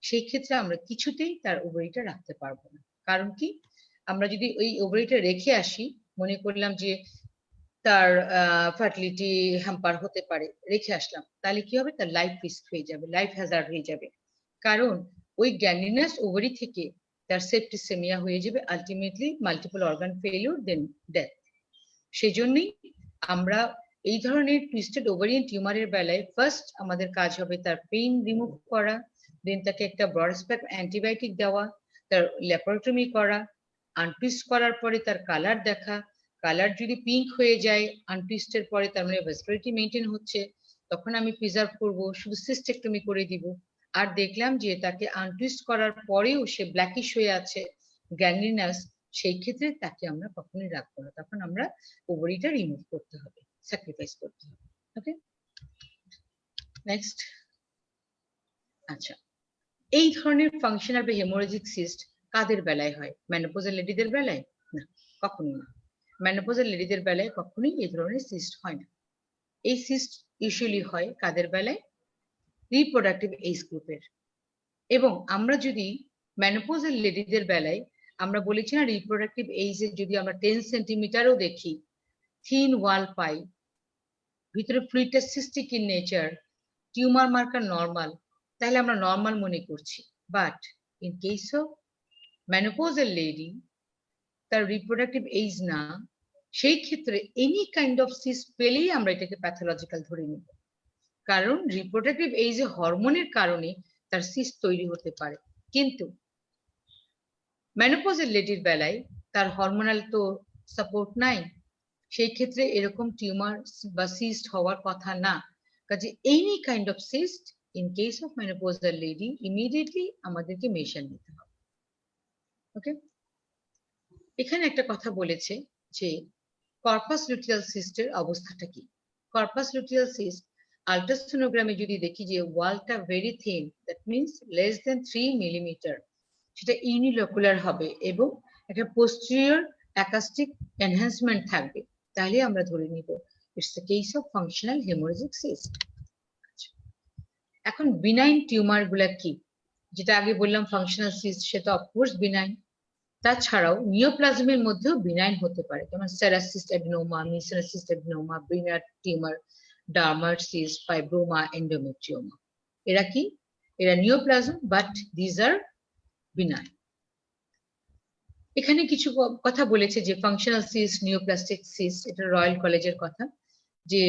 সেই ক্ষেত্রে আমরা কিছুতেই তার ওভারিটা রাখতে পারবো না। কারণ কি, আমরা যদি ওই ওভারিটা রেখে আসি, মনে করলাম যে তার ফার্টিলিটি হ্যাম্পার হতে পারে, রেখে আসলাম, তাহলে কি হবে? তার লাইফ রিস্ক হয়ে যাবে, লাইফ হ্যাজার্ড হয়ে যাবে। কারণ ওই গ্যাংগ্রিনাস ওভারি থেকে তার সেপ্টিসেমিয়া হয়ে যাবে, আলটিমেটলি মাল্টিপল অর্গান ফেলিউর, দেন ডেথ। সেই জন্যই আমরা এই ধরনের টুইস্টেড ওভারিয়ান টিউমারের বেলায় ফার্স্ট আমাদের কাজ হবে তার পেইন রিমুভ করা, দেন তাকে একটা ব্রড স্পেকট্রাম অ্যান্টিবায়োটিক দেওয়া, তার ল্যাপারোটমি করা, আনটুইস্ট করার পরে তার কালার দেখা, কালার যদি পিঙ্ক হয়ে যায় আনটুইস্টের পরে, তার মানে ভাস্কুলারিটি মেনটেন হচ্ছে, তখন আমি প্রিজার্ভ করব, শুধু সিস্টেক্টমি করে দিব। আর দেখলাম যে তাকে আনটুইস্ট করার পরেও সে ব্ল্যাকিশ হয়ে আছে, গ্যাংগ্রিনাস, সেই ক্ষেত্রে তাকে আমরা কখনোই রাখবো না, তখন আমরা ওভারিটা রিমুভ করতে হবে, স্যাক্রিফাইস করতে হবে। ওকে, নেক্সট। আচ্ছা, এই ধরনের ফাংশনাল বা হেমোরেজিক সিস্ট কাদের বেলায় হয়? মেনোপজাল লেডিদের বেলায়? না, কখনোই না। মেনোপজাল লেডিদের বেলায় কখনোই এই ধরনের সিস্ট হয় না। এই সিস্ট ইউজুয়ালি হয় কাদের বেলায়? রিপ্রোডাক্টিভ এজ গ্রুপের। এবং আমরা যদি মেনোপজাল লেডিদের বেলায় আমরা বলেছি না রিপ্রোডাক্টিভ এজে যদি আমরা 10 সেন্টিমিটারও দেখি, থিন ওয়াল পাই, ভিতরে ফ্লুইডটা cystic in nature, tumour marker normal, তাহলে আমরা নর্মাল মনে করছি। But in case of menopausal lady, তার রিপ্রোডাক্টিভ এজ না, সেই ক্ষেত্রে এনি কাইন্ড অফ সিস্ট পেলেই আমরা এটাকে প্যাথোলজিক্যাল ধরে নিব। কারণ রিপ্রোডাক্টিভ এজে হরমোনের কারণে তার সিস্ট তৈরি হতে পারে, কিন্তু মেনোপজাল লেডির বেলায় তার হরমোনাল তো সাপোর্ট নাই, সেই ক্ষেত্রে এরকম টিউমার বা সিস্ট হওয়ার কথা না। কাজে any kind of cyst in case of menopausal lady immediately আমাদেরকে মেশার নিতে হবে। ওকে, এখানে একটা কথা বলেছে যে কর্পাস লুটিয়াল সিস্টের অবস্থাটা কি। কর্পাস লুটিয়াল সিস্ট আল্ট্রাসোনোগ্রামে যদি দেখি যে ওয়ালটা very thin, that means less than 3 millimetre, সেটা ইউনিলকুলার হবে এবং একটা পোস্টেরিয়র অ্যাকাস্টিক এনহ্যান্সমেন্ট থাকবে, তাহলে আমরা ধরে নিব it's the case of functional haemorrhagic cyst. এখন বিনাইন টিউমার গুলা কি? যেটা আগে বললাম ফাংশনাল সিস্ট, সেটা অফকোর্স বিনাইন। তাছাড়াও নিওপ্লাজমের মধ্যেও বিনাইন হতে পারে, যেমন serous cyst adenoma, mucinous cyst adenoma, Brenner tumour, dermoid cyst, fibroma, endometrioma. এরা কি? এরা neoplasm, but these are benign. এখানে কিছু কথা বলেছে যে ফাংশনাল সিস্ট, নিওপ্লাস্টিক সিস্ট, এটা রয়্যাল কলেজের কথা, যে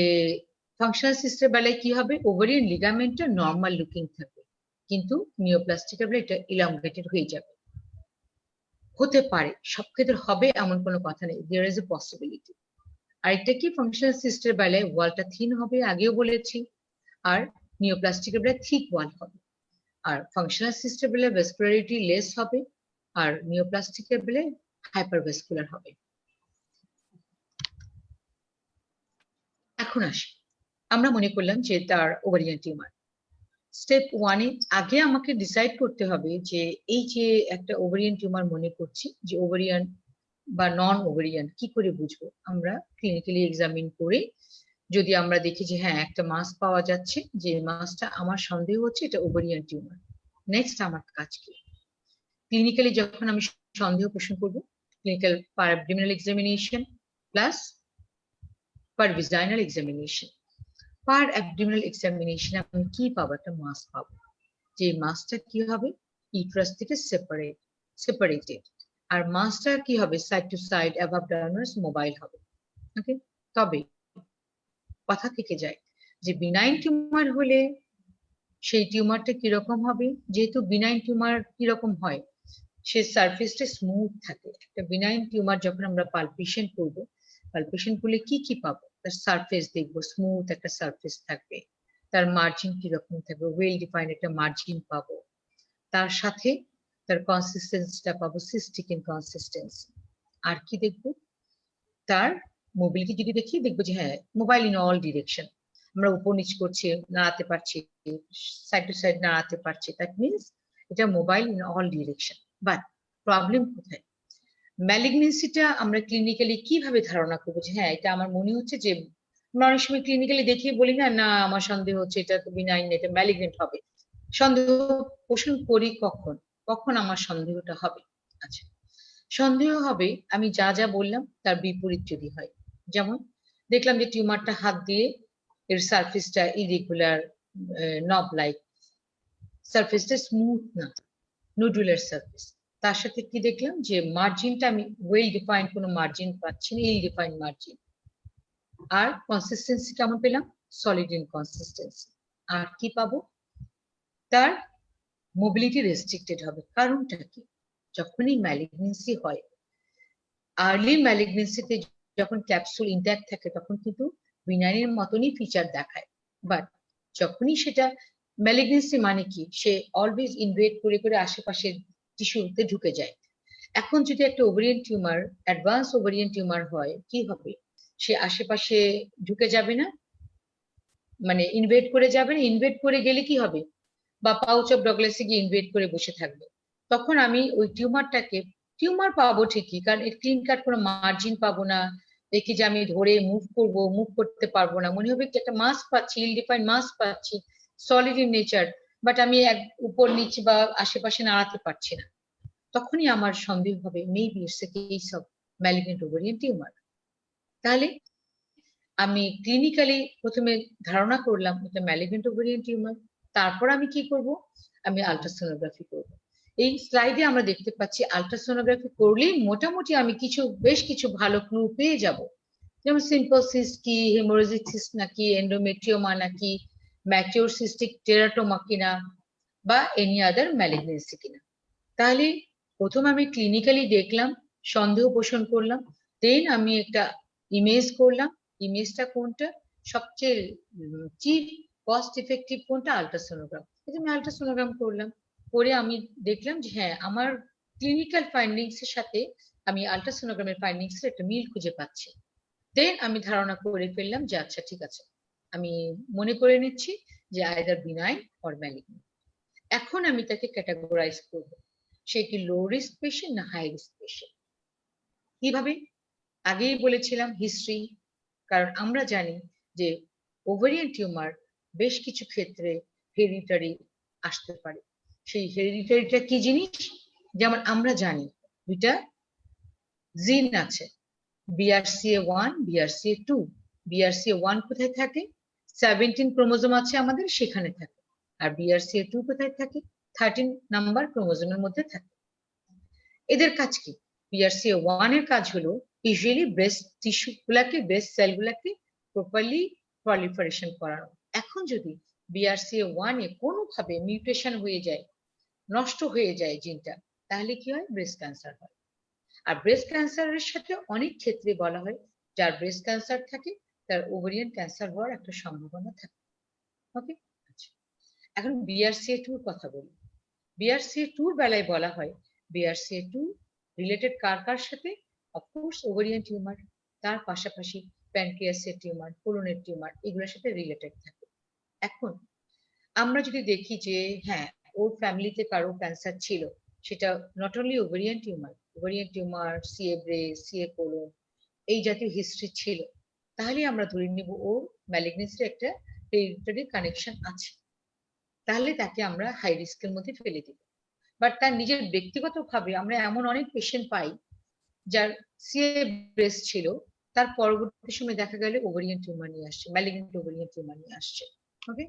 ফাংশনাল সিস্টের বেলায় কি হবে? ওভারিয়ান লিগামেন্টটা নর্মাল লুকিং থাকবে, কিন্তু নিওপ্লাস্টিকের বেলায় এটা ইলংগেটেড হয়ে যাবে। হতে পারে, সব ক্ষেত্রে হবে এমন কোনো কথা নেই, দেয়ার ইজ এ পসিবিলিটি। আর এটা কি, ফাংশনাল সিস্টের বেলায় ওয়ালটা থিন হবে, আগেও বলেছি, আর নিওপ্লাস্টিকের বেলায় থিক ওয়াল হবে, আর ফাংশনাল সিস্টেমের বেলায় ভেসকুলারিটি লেস হবে, আর নিওপ্লাস্টিকের বেলায় হাইপারভেসকুলার হবে। এখন আসি, আমরা মনে করলাম যে তার ওভারিয়ান টিউমার। স্টেপ ওয়ানে আগে আমাকে ডিসাইড করতে হবে যে এই যে একটা ওভারিয়ান টিউমার মনে করছি, যে ওভারিয়ান বা নন ওভারিয়ান কি করে বুঝবো? আমরা ক্লিনিক্যালি এক্সামিন করে যদি আমরা দেখি যে হ্যাঁ একটা মাস পাওয়া যাচ্ছে, যে মাসটা আমার সন্দেহ হচ্ছে এটা ওভারিয়ান টিউমার, নেক্সট আমার কাজ কি? ক্লিনিক্যালি যখন আমি সন্দেহ পোষণ করবো, ক্লিনিক্যাল পার অ্যাবডোমিনাল এক্সামিনেশন প্লাস পার ভিজাইনাল এক্সামিনেশন। পার অ্যাবডোমিনাল এক্সামিনেশন আমি কি পাবো? একটা মাস পাবো, যে মাসটা কি হবে ইউটেরাস থেকে সেপারেটেড, আর মাসটা কি হবে side to side above diagnose mobile হবে। ওকে, তবে কথা থেকে যায় যে বিনাইন টিউমার হলে সেই টিউমারটা কিরকম হবে? যেহেতু বিনাইন টিউমার কিরকম হয়, সে সারফেসটা স্মুথ থাকে। একটা বিনাইন টিউমার যখন আমরা পালপেশন করবো, পালপেশন করলে কি পাবো? তার সারফেস দেখবো, স্মুথ একটা সারফেস থাকবে, তার মার্জিন কিরকম থাকবে, ওয়েল ডিফাইন্ড একটা মার্জিন পাবো, তার সাথে তার কনসিস্টেন্সিটা পাবো, সিস্টিক ইন কনসিস্টেন্সি। আর কি দেখবো? তার মোবিলিটি যদি দেখি, দেখবো যে হ্যাঁ মোবাইল ইন অল ডিরেকশন, আমরা উপর নিচ করছি, নাড়াতে পারছি, সাইড টু সাইড নাড়াতে পারছি, দ্যাট মিনস এটা mobile in all direction. But problem কোথায়? ম্যালিগনেন্সিটা আমরা ক্লিনিক্যালি কিভাবে ধারণা করবো যে হ্যাঁ এটা আমার মনে হচ্ছে যে, আমরা অনেক সময় ক্লিনিক্যালি দেখিয়ে বলি না, না আমার সন্দেহ হচ্ছে এটা বিনাইন, এটা ম্যালিগনেন্ট হবে। সন্দেহ পোষণ করি কখন? কখন আমার সন্দেহটা হবে? আচ্ছা, সন্দেহ হবে আমি যা যা বললাম তার বিপরীত যদি হয়। যেমন দেখলাম যে টিউমারটা হাত দিয়ে এর সারফেসটা ইরেগুলার, নব লাইক, সারফেসটা স্মুথ না, নুডুলার সারফেস। তার সাথে কি দেখলাম যে মার্জিনটা আমি ওয়েল ডিফাইন্ড কোনো মার্জিন পাচ্ছি না, ইল ডিফাইন্ড মার্জিন। আর কনসিস্টেন্সি কেমন পেলাম? Solid in consistency. আর কি পাবো? তার মোবিলিটি রেস্ট্রিক্টেড হবে। কারণটা কি? যখনই ম্যালিগনেন্সি হয়, আর্লি ম্যালিগনেন্সিতে যখন ক্যাপসুল ইনট্যাক্ট থাকে তখন কিন্তু বিনাইনের মতনই ফিচার দেখায়, বাট যখনই সেটা ম্যালিগনেন্সি মানে কি, সে অলওয়েজ ইনভেড করে করে আশেপাশের টিস্যুতে ঢুকে যায়। এখন যদি একটা ovarian tumour, advance ovarian tumour হয়, কি হবে? সে আশেপাশে ঢুকে যাবে না, মানে ইনভেড করে যাবে না। ইনভেড করে গেলে কি হবে? বা পাউচ অফ ডগলাসে গিয়ে ইনভেড করে বসে থাকবে। তখন আমি ওই টিউমারটাকে, টিউমার পাবো ঠিকই, কারণ এর ক্লিন কাট কোনো মার্জিন পাবো না, দেখি যে আমি ধরে মুভ করতে পারবো না, মনে হবে কি একটা মাস পাচ্ছি, ইল ডিফাইন্ড মাস পাচ্ছি, সলিড ইন নেচার, বাট আমি এক উপর নিচে বা আশেপাশে নাড়াতে পারছি না। তখনই আমার সন্দেহ হবে maybe it's a case of malignant ovarian tumour. তাহলে আমি ক্লিনিক্যালি প্রথমে ধারণা করলাম এটা ম্যালিগনেন্ট ওভারিয়ান টিউমার, তারপর আমি কি করব? আমি আলট্রাসোনোগ্রাফি করব। এই স্লাইডে আমরা দেখতে পাচ্ছি আলট্রাসোনোগ্রাফি করলেই মোটামুটি আমি বেশ কিছু ভালো ক্লু পেয়ে যাব, যেমন সিম্পল সিস্ট কি, হেমোরেজিক সিস্ট নাকি, এন্ডোমেট্রিওমা নাকি, ম্যাচিওর সিস্টিক টেরাটোমা কিনা, বা এনি আদার ম্যালিগনেন্সি কিনা। তাহলে প্রথম আমি ক্লিনিক্যালি দেখলাম, সন্দেহ পোষণ করলাম, দেন আমি একটা ইমেজ করলাম। ইমেজটা কোনটা সবচেয়ে চিপ কস্ট ইফেক্টিভ কোনটা? আলট্রাসোনোগ্রাম। আমি আলট্রাসোনোগ্রাম করলাম, করে আমি দেখলাম যে হ্যাঁ আমার ক্লিনিক্যাল ফাইন্ডিংস এর সাথে আমি আলট্রাসোনোগ্রামের ফাইন্ডিংস এর একটা মিল খুঁজে পাচ্ছি। দেন আমি ধারণা করে ফেললাম যে আচ্ছা ঠিক আছে, আমি মনে করে নিচ্ছি যে আইদার বিনাইন অর ম্যালিগনেন্ট। এখন আমি তাকে ক্যাটাগরাইজ করব, সে কি লো রিস্ক পেশেন্ট না হাই রিস্ক পেশেন্ট। কিভাবে? আগেই বলেছিলাম হিস্ট্রি, কারণ আমরা জানি যে ওভারিয়ান টিউমার বেশ কিছু ক্ষেত্রে হেরিডিটারি আসতে পারে। সেই হেরিডিটারিটা কি জিনিস? যেমন আমরা জানি দুইটা জিন আছে, BRCA1, BRCA2। BRCA1 কোথায় থাকে? 17 ক্রোমোজোম আছে আমাদের, সেখানে থাকে। আর BRCA2 কোথায় থাকে? 13 নাম্বার ক্রোমোজোমের মধ্যে থাকে। এদের কাজ কি? BRCA1 এর কাজ হলো ইউজুয়ালি ব্রেস্ট টিস্যু গুলাকে, ব্রেস্ট সেল গুলাকে প্রপারলি প্রলিফারেশন করানো। এখন যদি BRCA1 এ কোনোভাবে মিউটেশন হয়ে যায়, নষ্ট হয়ে যায় জিনটা, তাহলে কি হয়? ব্রেস্ট ক্যান্সার হয়। আর ব্রেস্ট ক্যান্সারের সাথে অনেক ক্ষেত্রে বলা হয় যার ব্রেস্ট ক্যান্সার থাকে তার ওভারিয়ান ক্যান্সার হওয়ার একটা সম্ভাবনা থাকে। ওকে, আচ্ছা, এখন BRCA2 এর কথা বলি। BRCA2 এর বেলায় বলা হয় BRCA2 রিলেটেড কার কার সাথে, অফকোর্স ওভারিয়ান টিউমার, তার পাশাপাশি প্যানক্রিয়াসের টিউমার, কোলনের টিউমার, এগুলোর সাথে রিলেটেড থাকে। এখন আমরা যদি দেখি যে হ্যাঁ ওর ফ্যামিলিতে কারো ক্যান্সার ছিল, সেটা not only ovarian tumour, CA breast, CA colon, এই জাতীয় হিস্ট্রি ছিল, তাহলে আমরা ধরে নিব ওর ম্যালিগনেন্সির একটা হেরিডিটারি কানেকশন আছে, তাহলে তাকে আমরা হাই রিস্কের মধ্যে ফেলে দিব। বাট তার নিজের ব্যক্তিগতভাবে আমরা এমন অনেক পেশেন্ট পাই যার সিএ ব্রেস্ট ছিল, তার পরবর্তী সময় দেখা গেল ওভারিয়ান টিউমার নিয়ে আসছে, ম্যালিগনেন্ট ওভারিয়ান টিউমার নিয়ে আসছে। ওকে,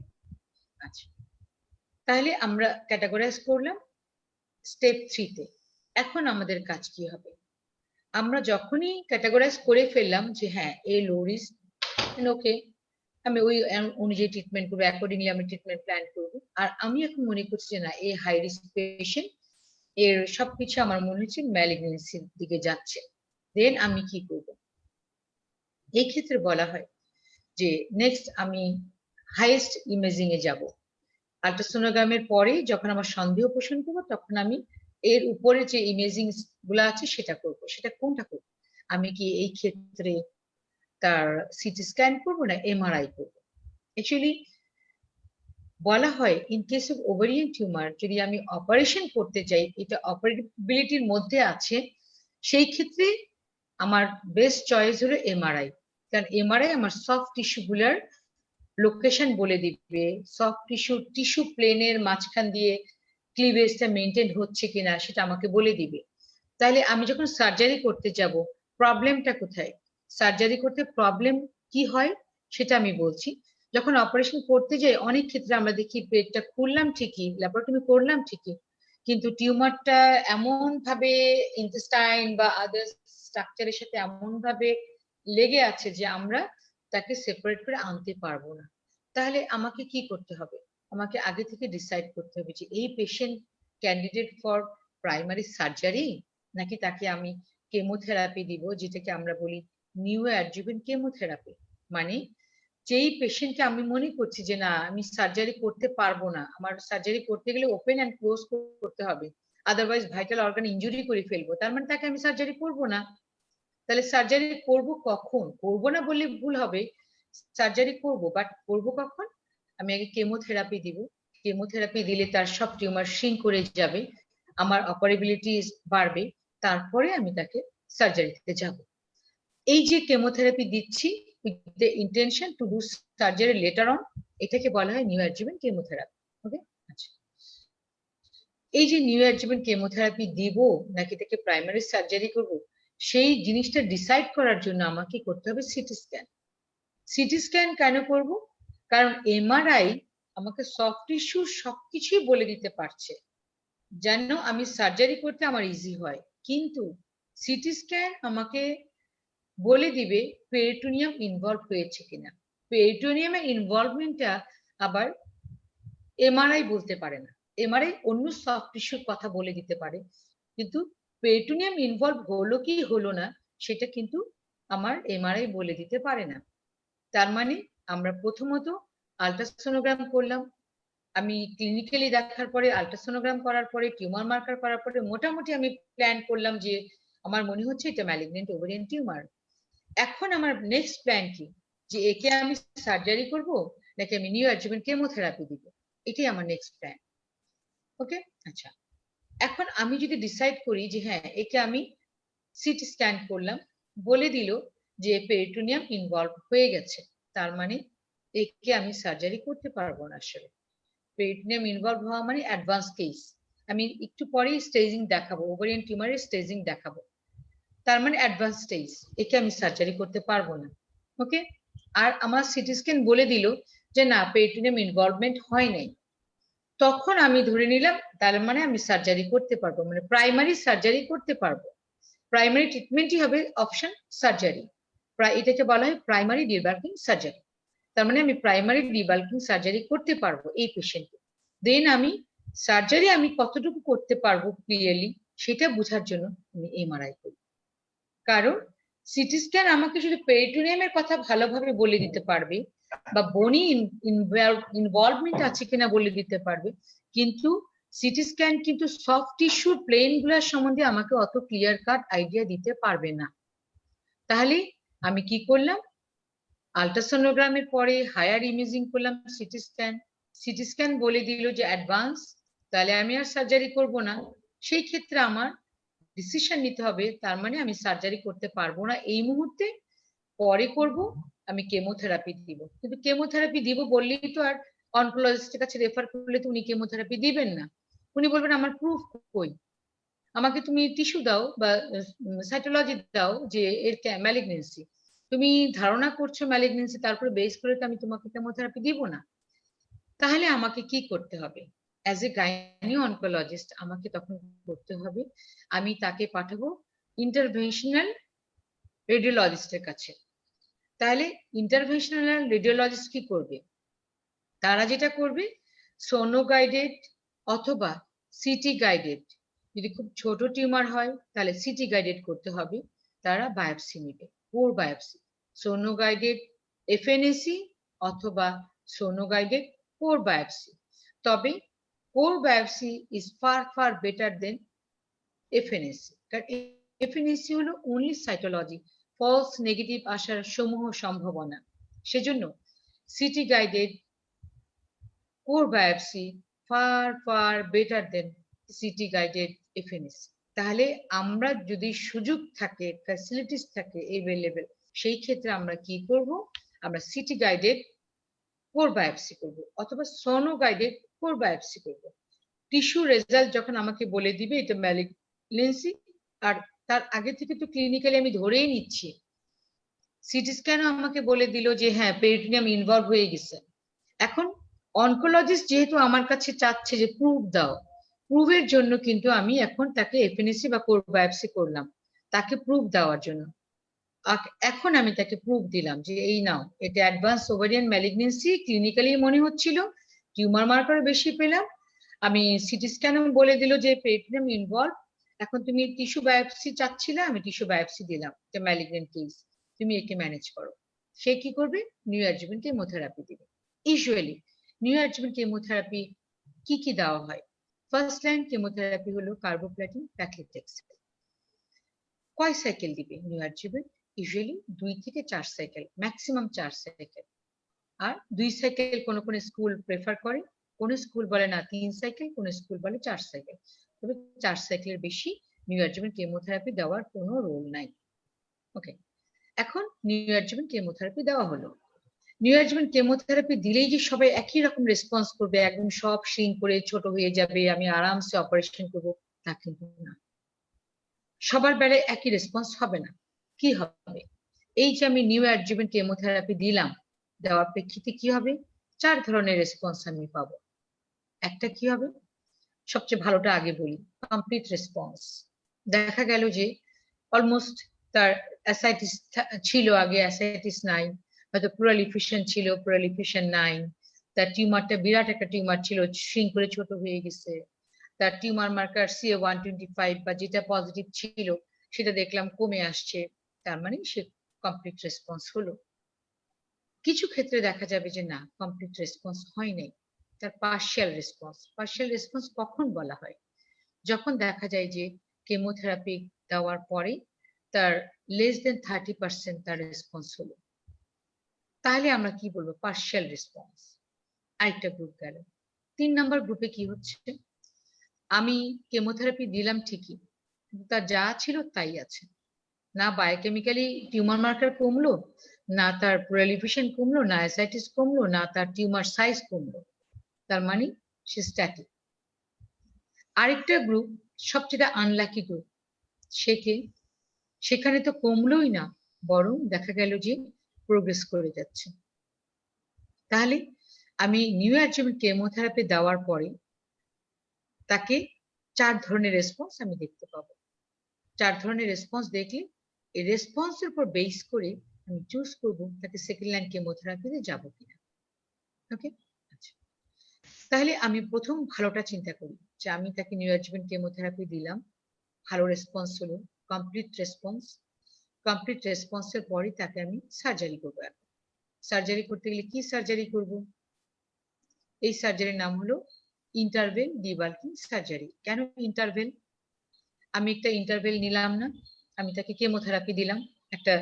আচ্ছা, তাহলে আমরা ক্যাটাগরাইজ করলাম স্টেপ 3 তে। এখন আমাদের কাজ কি হবে? আমরা যখনই ক্যাটাগরাইজ করে ফেললাম যে হ্যাঁ এ লো রিস্ক, ওকে, আমি ওই অনুযায়ী ট্রিটমেন্ট করবো, অ্যাকর্ডিংলি আমি ট্রিটমেন্ট প্ল্যান করবো। আর আমি এখন মনে করছি যে না এ হাই রিস্ক পেশেন্ট, এর সবকিছু আমার মনে হচ্ছে ম্যালিগনেন্সির দিকে যাচ্ছে, দেন আমি কি করব? এই ক্ষেত্রে বলা হয় যে নেক্সট আমি হাইয়েস্ট ইমেজিং এ যাব। আল্ট্রাসোনোগ্রামের পরে যখন আমার সন্দেহ পোষণ করবো, তখন আমি এর উপরে যে ইমেজিং গুলো আছে সেটা করব। সেটা কোনটা করব? আমি কি এই ক্ষেত্রে তার সিটি স্ক্যান করবো না MRI করবো? অ্যাকচুয়ালি বলা হয় in case of ovarian tumour যদি আমি অপারেশন করতে চাই, এটা অপারেবিলিটির মধ্যে আছে, সেই ক্ষেত্রে আমার বেস্ট চয়েস হলো MRI। কারণ MRI আমার সফট টিস্যু গুলার লোকেশন বলে দিবে, সফট টিস্যু প্লেনের মাঝখান দিয়ে ক্লিভেজটা মেনটেন হচ্ছে কিনা সেটা আমাকে বলে দিবে। তাহলে আমি যখন সার্জারি করতে যাব, প্রবলেমটা কোথায়? সার্জারি করতে প্রবলেম কি হয় সেটা আমি বলছি। যখন অপারেশন করতে যাই অনেক ক্ষেত্রে আমরা দেখি পেটটা খুললাম ঠিকই, ল্যাপারোটমি করলাম ঠিকই, কিন্তু টিউমারটা এমন ভাবে ইন্টেস্টাইন বা আদার স্ট্রাকচারের সাথে এমন ভাবে লেগে আছে যে আমরা তাকে সেপারেট করে আনতে পারবো না। তাহলে আমাকে কি করতে হবে? আমাকে আগে থেকে ডিসাইড করতে হবে যে এই patient candidate for primary surgery, নাকি তাকে আমি কেমোথেরাপি দিব, যেটাকে আমরা বলি নিউ অ্যাডজুভেন্ট কেমোথেরাপি। মানে যেই পেশেন্টকে আমি মনে করছি যে না আমি সার্জারি করতে পারবো না, আমার সার্জারি করতে গেলে ওপেন অ্যান্ড ক্লোজ করতে হবে, আদারওয়াইজ ভাইটাল অর্গান ইনজুরি করে ফেলবো, তার মানে তাকে আমি সার্জারি করবো না। তাহলে সার্জারি করব কখন? করবো না বললে ভুল হবে, সার্জারি করব, বাট করবো কখন? আমি আগে কেমোথেরাপি দিব, কেমোথেরাপি দিলে তার সব টিউমার শ্রিঙ্ক করে যাবে, আমার অপারেবিলিটি বাড়বে, তারপরে আমি তাকে সার্জারিতে যাব। এই যে কেমোথেরাপি দিচ্ছি with the intention to do surgery letter on, এটাকে বলা হয় নিউ অ্যাডজুভেন্ট কেমোথেরাপি। ওকে, আচ্ছা, এই যে নিউ অ্যাডজুভেন্ট কেমোথেরাপি দিব নাকি তাকে প্রাইমারি সার্জারি করব, সেই জিনিসটা ডিসাইড করার জন্য আমাকে করতে হবে সিটি স্ক্যান। সিটি স্ক্যান কেন করব? কারণ MRI আমাকে সফট টিস্যু সবকিছুই বলে দিতে পারছে যেন আমি সার্জারি করতে আমার ইজি হয়, কিন্তু সিটি স্ক্যান আমাকে বলে দিবে পেরিটোনিয়াম ইনভলভ হয়েছে কিনা। পেরিটোনিয়ামের ইনভলভমেন্টটা আবার MRI বলতে পারে না। MRI অন্য সফট টিস্যুর কথা বলে দিতে পারে, কিন্তু পেরিটোনিয়াম ইনভলভ হলো কি হলো না সেটা কিন্তু আমার MRI বলে দিতে পারে না। তার মানে আমরা প্রথমত আল্ট্রাসোনোগ্রাম করলাম, আমি ক্লিনিক্যালি দেখার পরে আল্ট্রাসোনোগ্রাম করার পরে টিউমার মার্কার করার পরে মোটামুটি আমি প্ল্যান করলাম যে আমার মনে হচ্ছে এটা ম্যালিগনেন্ট ওভারিয়ান টিউমার। এখন আমার নেক্সট প্ল্যান কি, যে একে আমি সার্জারি করব নাকি আমি নিউ অ্যাডজুভেন্ট কেমোথেরাপি দিব, এটাই আমার নেক্সট প্ল্যান। ওকে, আচ্ছা, এখন আমি যদি ডিসাইড করি যে হ্যাঁ একে আমি সিটি স্ক্যান করলাম, বলে দিল যে পেরিটোনিয়াম ইনভলভ হয়ে গেছে, তার মানে একে আমি সার্জারি করতে পারবো না। আসলে পেরিটোনিয়াম ইনভলভ হওয়া মানে অ্যাডভান্স কেস, আমি একটু পরেই স্টেজিং দেখাবো, ওভারিয়ান টিউমারের স্টেজিং দেখাবো, তার মানে অ্যাডভান্স স্টেজ, একে আমি সার্জারি করতে পারবো না। ওকে, আর আমার সিটি স্ক্যান বলে দিল যে না পেরিটোনিয়াম ইনভলভমেন্ট হয় নাই, তখন আমি ধরে নিলাম তার মানে আমি সার্জারি করতে পারবো, মানে প্রাইমারি সার্জারি করতে পারবো। প্রাইমারি ট্রিটমেন্টই হবে অপশন সার্জারি, এটাকে বলা হয় প্রাইমারি ডিবাল্কিং সার্জারি। তার মানে আমি প্রাইমারি ডিবাল্কিং সার্জারি করতে পারবো এই পেশেন্টকে। দেন আমি সার্জারি আমি কতটুকু করতে পারবো ক্লিয়ারলি সেটা বোঝার জন্য আমি MRI করি। কারণ সিটি স্ক্যান আমাকে শুধু পেরিটোনিয়ামের কথা ভালোভাবে বলে দিতে পারবে, বা বনি ইনভলভমেন্ট আছে কিনা বলে দিতে পারবে, কিন্তু সিটি স্ক্যান কিন্তু সফট টিস্যুর প্লেন গুলার সম্বন্ধে আমাকে অত ক্লিয়ার কাট আইডিয়া দিতে পারবে না। তাহলে আমি কি করলাম, আল্ট্রাসোনোগ্রামের পরে হায়ার ইমেজিং করলাম সিটি স্ক্যান বলে দিল যে অ্যাডভান্স, তাহলে আমি আর সার্জারি করব না। সেই ক্ষেত্রে আমার ডিসিশন নিতে হবে, তার মানে আমি সার্জারি করতে পারবো না এই মুহূর্তে, পরে করব, আমি কেমোথেরাপি দিব। কিন্তু কেমোথেরাপি দিব বললেই তো আর অনকোলজিস্টের কাছে রেফার করলে তো উনি কেমোথেরাপি দিবেন না। উনি বলবেন আমার প্রুফ কই, আমাকে তুমি টিস্যু দাও বা সাইটোলজি দাও যে এর ম্যালিগনেন্সি, তুমি ধারণা করছো ম্যালিগনেন্সি, তারপরে বেস করে তো আমি তোমাকে কেমোথেরাপি দিব না। তাহলে আমাকে কি করতে হবে, অ্যাজ এ গাইনি অনকোলজিস্ট আমাকে তখন করতে হবে, আমি তাকে পাঠাবো ইন্টারভেনশনাল রেডিওলজিস্টের কাছে। তাহলে ইন্টারভেনশনাল রেডিওলজিস্ট কি করবে, তারা যেটা করবে সোনো গাইডেড অথবা সিটি গাইডেড, যদি খুব ছোট টিউমার হয় তাহলে সিটি গাইডেড করতে হবে, তারা বায়োপসি নেবে, কোর বায়োপসি, সোনো গাইডেড এফএনএসি অথবা সোনো গাইডেড কোর বায়োপসি। তবে core biopsy is far better then FNAC, কারণ এফএনএসি হলো অনলি সাইটোলজি, ফলস নেগেটিভ আসার সমূহ সম্ভাবনা, সেজন্য city guided core biopsy far better দেন সিটি গাইডেড এফএনএসি। তাহলে আমরা যদি সুযোগ থাকে, ফ্যাসিলিটিস থাকে এভেলেবেল, সেই ক্ষেত্রে আমরা কি করব, আমরা সিটি গাইডেড কোর বায়োপসি করব অথবা সোনো গাইডেড কোর বায়োপসি করব। টিস্যু রেজাল্ট যখন আমাকে বলে দিবে এটা ম্যালিগনেন্সি, আর তার আগে থেকে তো ক্লিনিক্যালি আমি ধরেই নিচ্ছি, সিটি স্ক্যানও আমাকে বলে দিল যে হ্যাঁ পেরিটোনিয়াম ইনভলভ হয়ে গেছে। এখন অনকোলজিস্ট যেহেতু আমার কাছে চাচ্ছে যে প্রুফ দাও, প্রুফের জন্য কিন্তু আমি এখন তাকে এফএনএসি বা কোর বায়োপসি করলাম তাকে প্রুফ দেওয়ার জন্য। এখন আমি তাকে প্রুফ দিলাম যে এই নাও, এটা অ্যাডভান্স ওভারিয়ান ম্যালিগনেন্সি ক্লিনিক্যালি মনে হচ্ছিল, টিউমার মার্কার বেশি পেলাম, আমি সিটি স্ক্যানও বলে দিল যে পেরিটোনিয়াম ইনভলভ, এখন তুমি টিস্যু বায়োপসি চাচ্ছিলে, আমি টিস্যু বায়োপসি দিলাম, এটা ম্যালিগনেন্ট কেস, তুমি একে ম্যানেজ করো। সে কি করবে, নিউঅ্যাডজুভেন্ট কেমোথেরাপি দিবে। ইউজুয়ালি নিউঅ্যাডজুভেন্ট কেমোথেরাপি কি কি দেওয়া হয়, ফার্স্ট লাইন কেমোথেরাপি হলো কার্বোপ্লাটিন প্যাক্লিটেক্সেল। কয় সাইকেল দিবে নিউঅ্যাডজুভেন্ট, ইউজুয়ালি 2 থেকে 4 সাইকেল, ম্যাক্সিমাম 4 সাইকেল। আর 2 সাইকেল কোন কোন স্কুল প্রেফার করে, কোন স্কুল বলে না 3 সাইকেল, কোন স্কুল বলে 4 সাইকেল, তবে 4 সাইকেলের বেশি নিউঅ্যাডজুভেন্ট কেমোথেরাপি দেওয়ার কোনো রোল নাই। ওকে, এখন নিউঅ্যাডজুভেন্ট কেমোথেরাপি দেওয়া হলো, নিউঅ্যাডজুভেন্ট কেমোথেরাপি দিলেই যে সবাই একই রকম রেসপন্স করবে, একদম সব শ্রিঙ্ক করে ছোট হয়ে যাবে, আমি আরামসে অপারেশন করব, তা কিন্তু না, সবার বেলায় একই রেসপন্স হবে না। কি হবে, এই যে আমি নিউঅ্যাডজুভেন্ট কেমোথেরাপি দিলাম, দেওয়ার প্রেক্ষিতে কি হবে, 4 ধরনের রেসপন্স আমি পাবো। একটা কি হবে, সবচেয়ে ভালোটা আগে বলি, কমপ্লিট রেসপন্স। দেখা গেল যে অলমোস্ট তার অ্যাসাইটিস ছিল, আগে অ্যাসাইটিস নাই, হয়তো প্রলিফেশন ছিল, প্রলিফেশন নাই, তার টিউমারটা বিরাট একটা টিউমার ছিল, শ্রিঙ্ক করে ছোট হয়ে গেছে, তার টিউমার মার্কার CA-125 বা যেটা পজিটিভ ছিল সেটা দেখলাম কমে আসছে, তার মানে সে কমপ্লিট রেসপন্স হলো। কিছু ক্ষেত্রে দেখা যাবে যে না, কমপ্লিট রেসপন্স হয় নাই, তার পার্শিয়াল রেসপন্স। পার্শিয়াল রেসপন্স কখন বলা হয়, যখন দেখা যায় যে কেমোথেরাপি দেওয়ার পরে তার লেস দেন 30% তার রেসপন্স হলো, তাহলে আমরা কি বলবো, পার্শিয়াল রেসপন্স। আরেকটা গ্রুপ গেল। 3 নাম্বার গ্রুপে কি হচ্ছে, আমি কেমোথেরাপি দিলাম ঠিকই, কিন্তু তার যা ছিল তাই আছে, না বায়োকেমিক্যালি টিউমার মার্কার কমলো, না তার প্রলিফেশন কমলো, না অ্যাসাইটিস কমলো, না তার টিউমার সাইজ কমলো, তার মানে সে স্ট্যাটিক। আরেকটা গ্রুপ সবচেয়ে আনলাকি গ্রুপ, সেখানে তো কমলোই না, বরং দেখা গেল যে প্রোগ্রেস করে যাচ্ছে। তাহলে আমি নিউঅ্যাডজুভেন্ট কেমোথেরাপি দেওয়ার পরে তাকে 4 ধরনের রেসপন্স আমি দেখতে পাবো। 4 ধরনের রেসপন্স দেখলে এই রেসপন্সের উপর বেস করে আমি চুজ করব তাকে সেকেন্ড লাইন কেমোথেরাপিতে যাব কিনা। ওকে, আচ্ছা, তাহলে আমি প্রথম ভালোটা চিন্তা করি যে আমি তাকে নিউঅ্যাডজুভেন্ট কেমোথেরাপি দিলাম, ভালো রেসপন্স হলো, কমপ্লিট রেসপন্স। কমপ্লিট রেসপন্সের পরে তাকে আমি সার্জারি করবো। সার্জারি করতে গেলে কি সার্জারি করব? এই সার্জারির নাম হলো ইন্টারভেল ডিবাল্কিং সার্জারি। কেন ইন্টারভেল? আমি একটা ইন্টারভেল নিলাম না, আমি তাকে কেমোথেরাপি দিলাম, একটা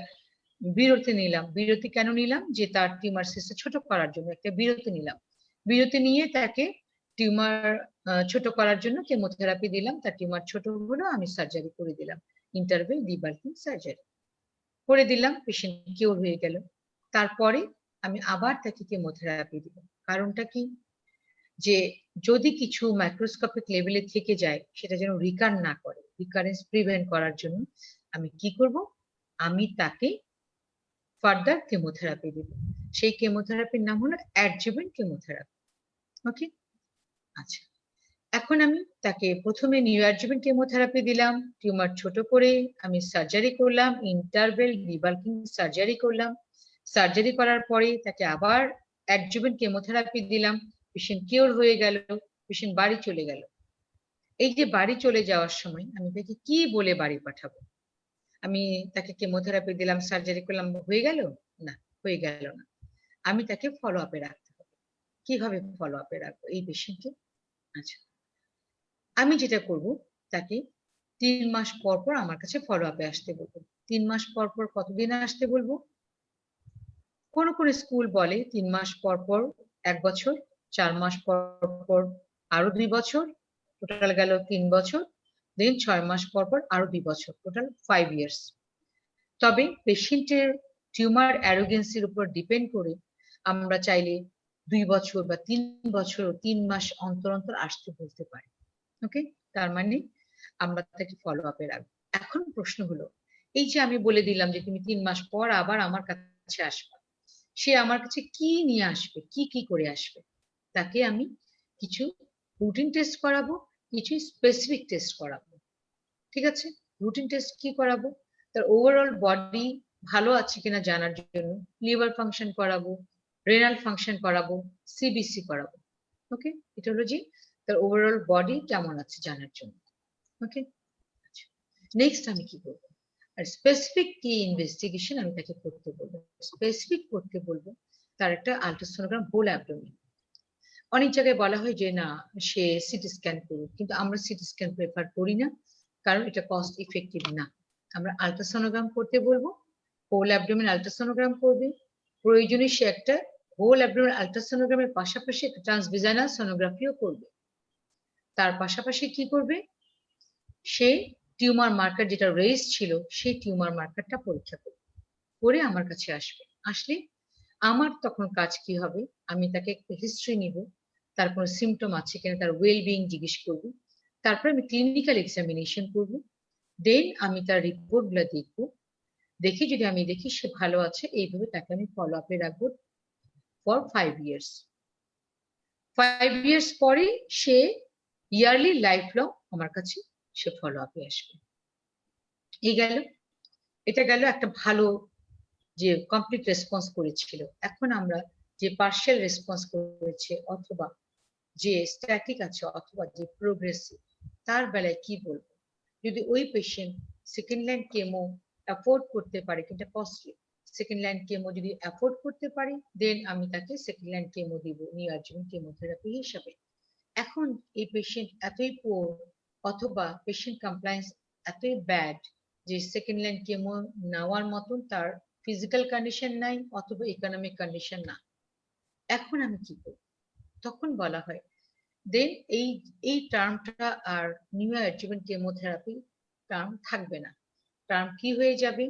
বিরতি নিলাম। বিরতি কেন নিলাম? যে তার টিউমার সিস্টেম ছোট করার জন্য একটা বিরতি নিলাম। বিরতি নিয়ে তাকে টিউমার ছোট করার জন্য কেমোথেরাপি দিলাম, তার টিউমার ছোট হলো, আমি সার্জারি করে দিলাম, ইন্টারভেল ডিবাল্কিং সার্জারি করে দিলাম, পেশেন্ট কিওর হয়ে গেল। তারপরে আমি আবার তাকে কেমোথেরাপি দিব। কারণটা কি? যে যদি কিছু মাইক্রোস্কোপিক লেভেলে থেকে যায় সেটা যেন রিকার না করে, রিকারেন্স প্রিভেন্ট করার জন্য আমি কি করব? আমি তাকে ফার্দার কেমোথেরাপি দিব। সেই কেমোথেরাপির নাম হলো অ্যাডজুভেন্ট কেমোথেরাপি। ওকে, আচ্ছা, এখন আমি তাকে প্রথমে নিউঅ্যাডজুভেন্ট কেমোথেরাপি দিলাম, টিউমার ছোট করে আমি সার্জারি করলাম, ইন্টারভেল ডিবাল্কিং সার্জারি করলাম। সার্জারি করার পরে তাকে আবার অ্যাডজুভেন্ট কেমোথেরাপি দিলাম, পেশেন্ট কিওর হয়ে গেল, পেশেন্ট বাড়ি চলে গেল। এই যে বাড়ি চলে যাওয়ার সময় আমি তাকে কি বলে বাড়ি পাঠাবো? আমি তাকে কেমোথেরাপি দিলাম, সার্জারি করলাম, হয়ে গেল? না, হয়ে গেল না। আমি তাকে ফলো আপে রাখতে হবে। কিভাবে ফলো আপে রাখবো এই পেশেন্টকে? আচ্ছা, আমি যেটা করব, তাকে 3 মাস পর পর আমার কাছে ফলো আপে আসতে বলবো। 3 মাস পর পর কতদিন আসতে বলবো? কোন কোন স্কুল বলে 3 মাস পর পর 1 বছর, 4 মাস পর পর আরো 2 বছর, টোটাল গেল 3 বছর, দেন 6 মাস পর পর আরো 2 বছর, টোটাল 5 ইয়ার্স। তবে পেশেন্টের টিউমার অ্যারোগেন্সির উপর ডিপেন্ড করে আমরা চাইলে 2 বছর বা 3 বছর 3 মাস অন্তর অন্তর আসতে বলতে পারি। ওকে, তার মানে আমরা তাকে ফলো আপে রাখবো। এখন প্রশ্ন হলো, এই যে আমি বলে দিলাম যে তুমি 3 মাস পর আবার আমার কাছে আসবে, সে আমার কাছে কি নিয়ে আসবে, কি কি করে আসবে? তাকে আমি কিছু রুটিন টেস্ট করাবো, কিছু স্পেসিফিক টেস্ট করাবো। ঠিক আছে, রুটিন টেস্ট কি করাবো? তার ওভারঅল বডি ভালো আছে কিনা জানার জন্য লিভার ফাংশন করাবো, রেনাল ফাংশন করাবো, সিবিসি করাবো। ওকে, এটা হলো যে তার ওভারঅল বডি কেমন আছে জানার জন্য। ওকে, নেক্সট আমি কি করবো? আর স্পেসিফিক কি ইনভেস্টিগেশন আমি তাকে করতে বলবো? স্পেসিফিক করতে বলবো তার একটা আল্ট্রাসোনোগ্রাম হোল অ্যাবডোমেন। অনেক জায়গায় বলা হয় যে না, সে সিটি স্ক্যান করুক, কিন্তু আমরা সিটি স্ক্যান প্রেফার করি না, কারণ এটা কস্ট ইফেক্টিভ না। আমরা আল্ট্রাসোনোগ্রাম করতে বলবো, হোল অ্যাবডোমেন আল্ট্রাসোনোগ্রাম করবে। প্রয়োজনে সে একটা হোল অ্যাবডোমেন আল্ট্রাসোনোগ্রামের পাশাপাশি একটা ট্রান্সভিজাইনাল সোনোগ্রাফিও করবে। তার পাশাপাশি কি করবে? সে টিউমার মার্কার যেটা রেজ ছিল সেই টিউমার মার্কারটা পরীক্ষা করবে, করে আমার কাছে আসবে। আসলে আমার তখন কাজ কি হবে? আমি তাকে একটা হিস্ট্রি নিব, তার কোনো সিমটম আছে কিনা তার ওয়েল বিং জিজ্ঞেস করবো, তারপর আমি ক্লিনিক্যাল এক্সামিনেশন করবো, দেন আমি তার রিপোর্ট গুলা দেখবো, দেখি যদি আমি দেখি সে ভালো আছে, এইভাবে তাকে আমি ফলো আপে রাখবো ফর 5 ইয়ার্স। 5 ইয়ার্স পরে সে ইয়ারলি লাইফ লং আমার কাছে সে ফলো আপে আসবে। এই গেল, এটা গেল একটা ভালো যে কমপ্লিট রেসপন্স করেছিল। এখন আমরা যে পার্শিয়াল রেসপন্স করেছে অথবা যে স্ট্যাটিক আছে অথবা যে প্রোগ্রেসিভ, তার বেলায় কি বলবো? যদি ওই patient second line chemo afford করতে পারে, কিন্তু কস্টলি, সেকেন্ড লাইন কেমো যদি অ্যাফোর্ড করতে পারে, দেন আমি তাকে সেকেন্ড লাইন কেমো দিব নিউঅ্যাডজুভেন্ট কেমোথেরাপি হিসাবে। এখন এই পেশেন্ট এতই পোর অথবা পেশেন্ট কমপ্লায়েন্স এতই ব্যাড যে সেকেন্ড লাইন কেমো নেওয়ার মতন তার ফিজিক্যাল কন্ডিশন নাই অথবা ইকোনমিক কন্ডিশন না, এখন আমি কি করব? তখন বলা হয় দেন এই টার্মটা আর নিউঅ্যাডজুভেন্ট কেমোথেরাপি টার্ম থাকবে না। টার্ম কি হয়ে যাবে?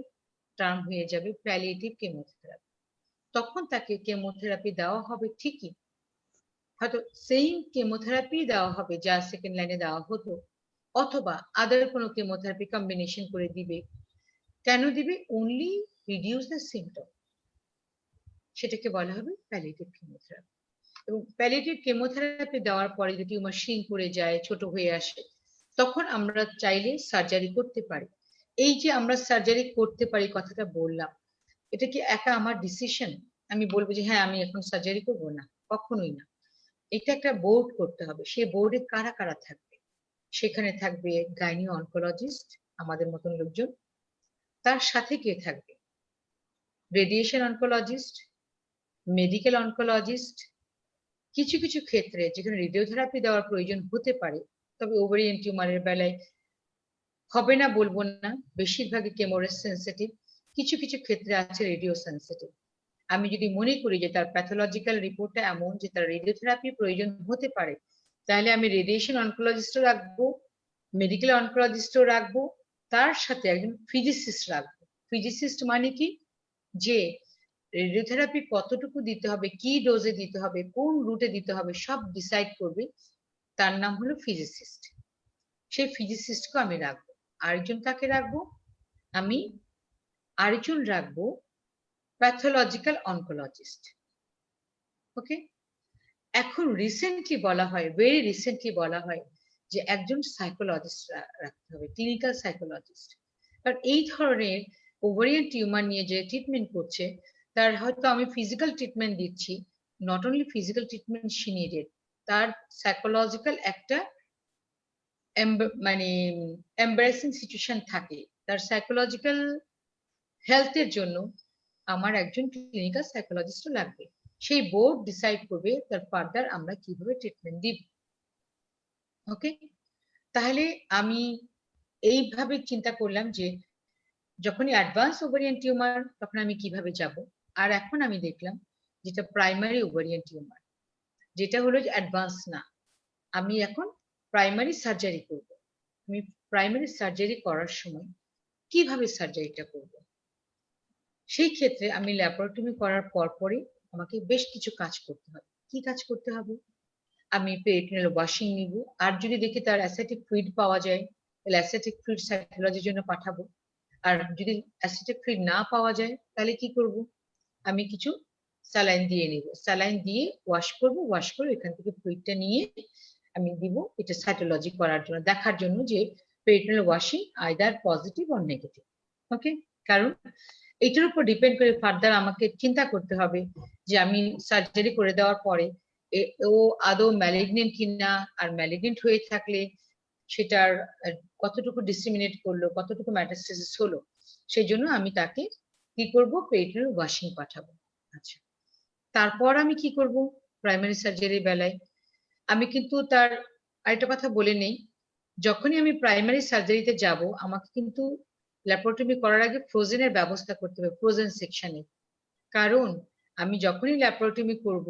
টার্ম হয়ে যাবে প্যালিয়েটিভ কেমোথেরাপি। তখন তাকে কেমোথেরাপি দেওয়া হবে ঠিকই, হয়তো সেম কেমোথেরাপি দেওয়া হবে যা সেকেন্ড লাইনে দেওয়া হতো, অথবা আদার কোনো কেমোথেরাপি কম্বিনেশন করে দিবে। কেন দিবে? অনলি রিডিউস দ্য সিমটম, সেটাকে বলা হবে প্যালিয়েটিভ কেমোথেরাপি। এবং প্যালিয়েটিভ কেমোথেরাপি দেওয়ার পরে যদি টিউমার শ্রিঙ্ক করে যায়, ছোট হয়ে আসে, তখন আমরা চাইলে সার্জারি করতে পারি। এই যে আমরা সার্জারি করতে পারি কথাটা বললাম, এটা কি একা আমার ডিসিশন? আমি বলবো যে হ্যাঁ আমি এখন সার্জারি করবো? না, কখনোই না। এটা একটা বোর্ড করতে হবে। সেই বোর্ডে কারা কারা থাকবে? সেখানে থাকবে গাইনি অনকোলজিস্ট, আমাদের মতন লোকজন। তার সাথে কে থাকবে? রেডিয়েশন অনকোলজিস্ট, মেডিকেল অনকোলজিস্ট, কিছু কিছু ক্ষেত্রে যেখানে রেডিওথেরাপি দেওয়ার প্রয়োজন হতে পারে, তবে ওভারিয়ান টিউমারের বেলায় হবে না বলবো না, বেশিরভাগই কেমোরেস সেন্সিটিভ, কিছু কিছু ক্ষেত্রে আছে রেডিও সেন্সিটিভ। আমি যদি মনে করি যে তার প্যাথোলজিক্যাল রিপোর্টটা এমন যে তার রেডিওথেরাপি প্রয়োজন হতে পারে, তাহলে আমি রেডিয়েশন অনকোলজিস্টও রাখবো, মেডিকেল অনকোলজিস্টও রাখবো, তার সাথে একজন ফিজিসিস্ট রাখবো। ফিজিসিস্ট মানে কি, যে রেডিওথেরাপি কতটুকু দিতে হবে, কি ডোজে দিতে হবে, কোন রুটে দিতে হবে, সব ডিসাইড করবে, তার নাম হলো ফিজিসিস্ট। সেই ফিজিসিস্টকে আমি রাখবো। আরেকজন কাকে রাখবো, আমি আরেকজন রাখবো প্যাথোলজিক্যাল অনকোলজিস্ট। ওকে, এখন রিসেন্টলি বলা হয়, ভেরি রিসেন্টলি বলা হয় যে একজন সাইকোলজিস্ট রাখতে হবে, ক্লিনিক্যাল সাইকোলজিস্ট। কারণ এই ধরনের ওভারিয়ান টিউমার নিয়ে যে ট্রিটমেন্ট করছে, তার হয়তো আমি ফিজিক্যাল ট্রিটমেন্ট দিচ্ছি, not only physical treatment she needed, তার সাইকোলজিক্যাল একটা মানে এম্বারেসিং সিচুয়েশন থাকে, তার সাইকোলজিক্যাল হেলথের জন্য আমার একজন ক্লিনিক্যাল সাইকোলজিস্ট লাগবে। সেই বোর্ড ডিসাইড করবে তার ফার্দার আমরা কিভাবে ট্রিটমেন্ট দিব। ওকে, তাহলে আমি এইভাবে চিন্তা করলাম যে যখনই অ্যাডভান্স ওভারিয়ান টিউমার তখন আমি কিভাবে যাব। আর এখন আমি দেখলাম যেটা প্রাইমারি ওভারিয়ান টিউমার, যেটা হলো যে অ্যাডভান্স না, আমি এখন প্রাইমারি সার্জারি করব। আমি প্রাইমারি সার্জারি করার সময় কিভাবে সার্জারিটা করব, সেই ক্ষেত্রে আমি ল্যাপারোটমি করার পরপরই আমাকে বেশ কিছু কাজ করতে হবে। কি কাজ করতে হবে, আমি পেরিটোনিয়াল ওয়াশিং নিব, আর যদি দেখি তার অ্যাসিটিক ফ্লুইড পাওয়া যায় তাহলে অ্যাসিটিক ফ্লুইড সাইটোলজির জন্য পাঠাবো। আর যদি অ্যাসিটিক ফ্লুইড না পাওয়া যায় তাহলে কি করব, আমি কিছু স্যালাইন দিয়ে নিব, স্যালাইন দিয়ে ওয়াশ করব, ওয়াশ করে এখান থেকে ফ্লুইডটা নিয়ে আমি দিব এটা সাইটোলজি করার জন্য, দেখার জন্য যে peritoneal washing either positive or negative. Okay, কারণ এটার উপর ডিপেন্ড করে ফার্দার আমাকে চিন্তা করতে হবে যে আমি সার্জারি করে দেওয়ার পরে ও আদৌ ম্যালিগনেন্ট কিনা, আর ম্যালিগনেন্ট হয়ে থাকলে সেটার কতটুকু ডিসিমিনেট করলো, কতটুকু মেটাস্টেসিস হলো, সেই জন্য আমি তাকে কি করব, পেরিটোনিয়াল ওয়াশিং পাঠাবো। আচ্ছা, তারপর আমি কি করব প্রাইমারি সার্জারির বেলায়, আমি কিন্তু তার আরেকটা কথা বলে নেই, যখনই আমি প্রাইমারি সার্জারিতে যাব আমাকে কিন্তু ল্যাপারোটমি করার আগে ফ্রোজেনের ব্যবস্থা করতে হবে, ফ্রোজেন সেকশনে। কারণ আমি যখনই ল্যাপারোটমি করব,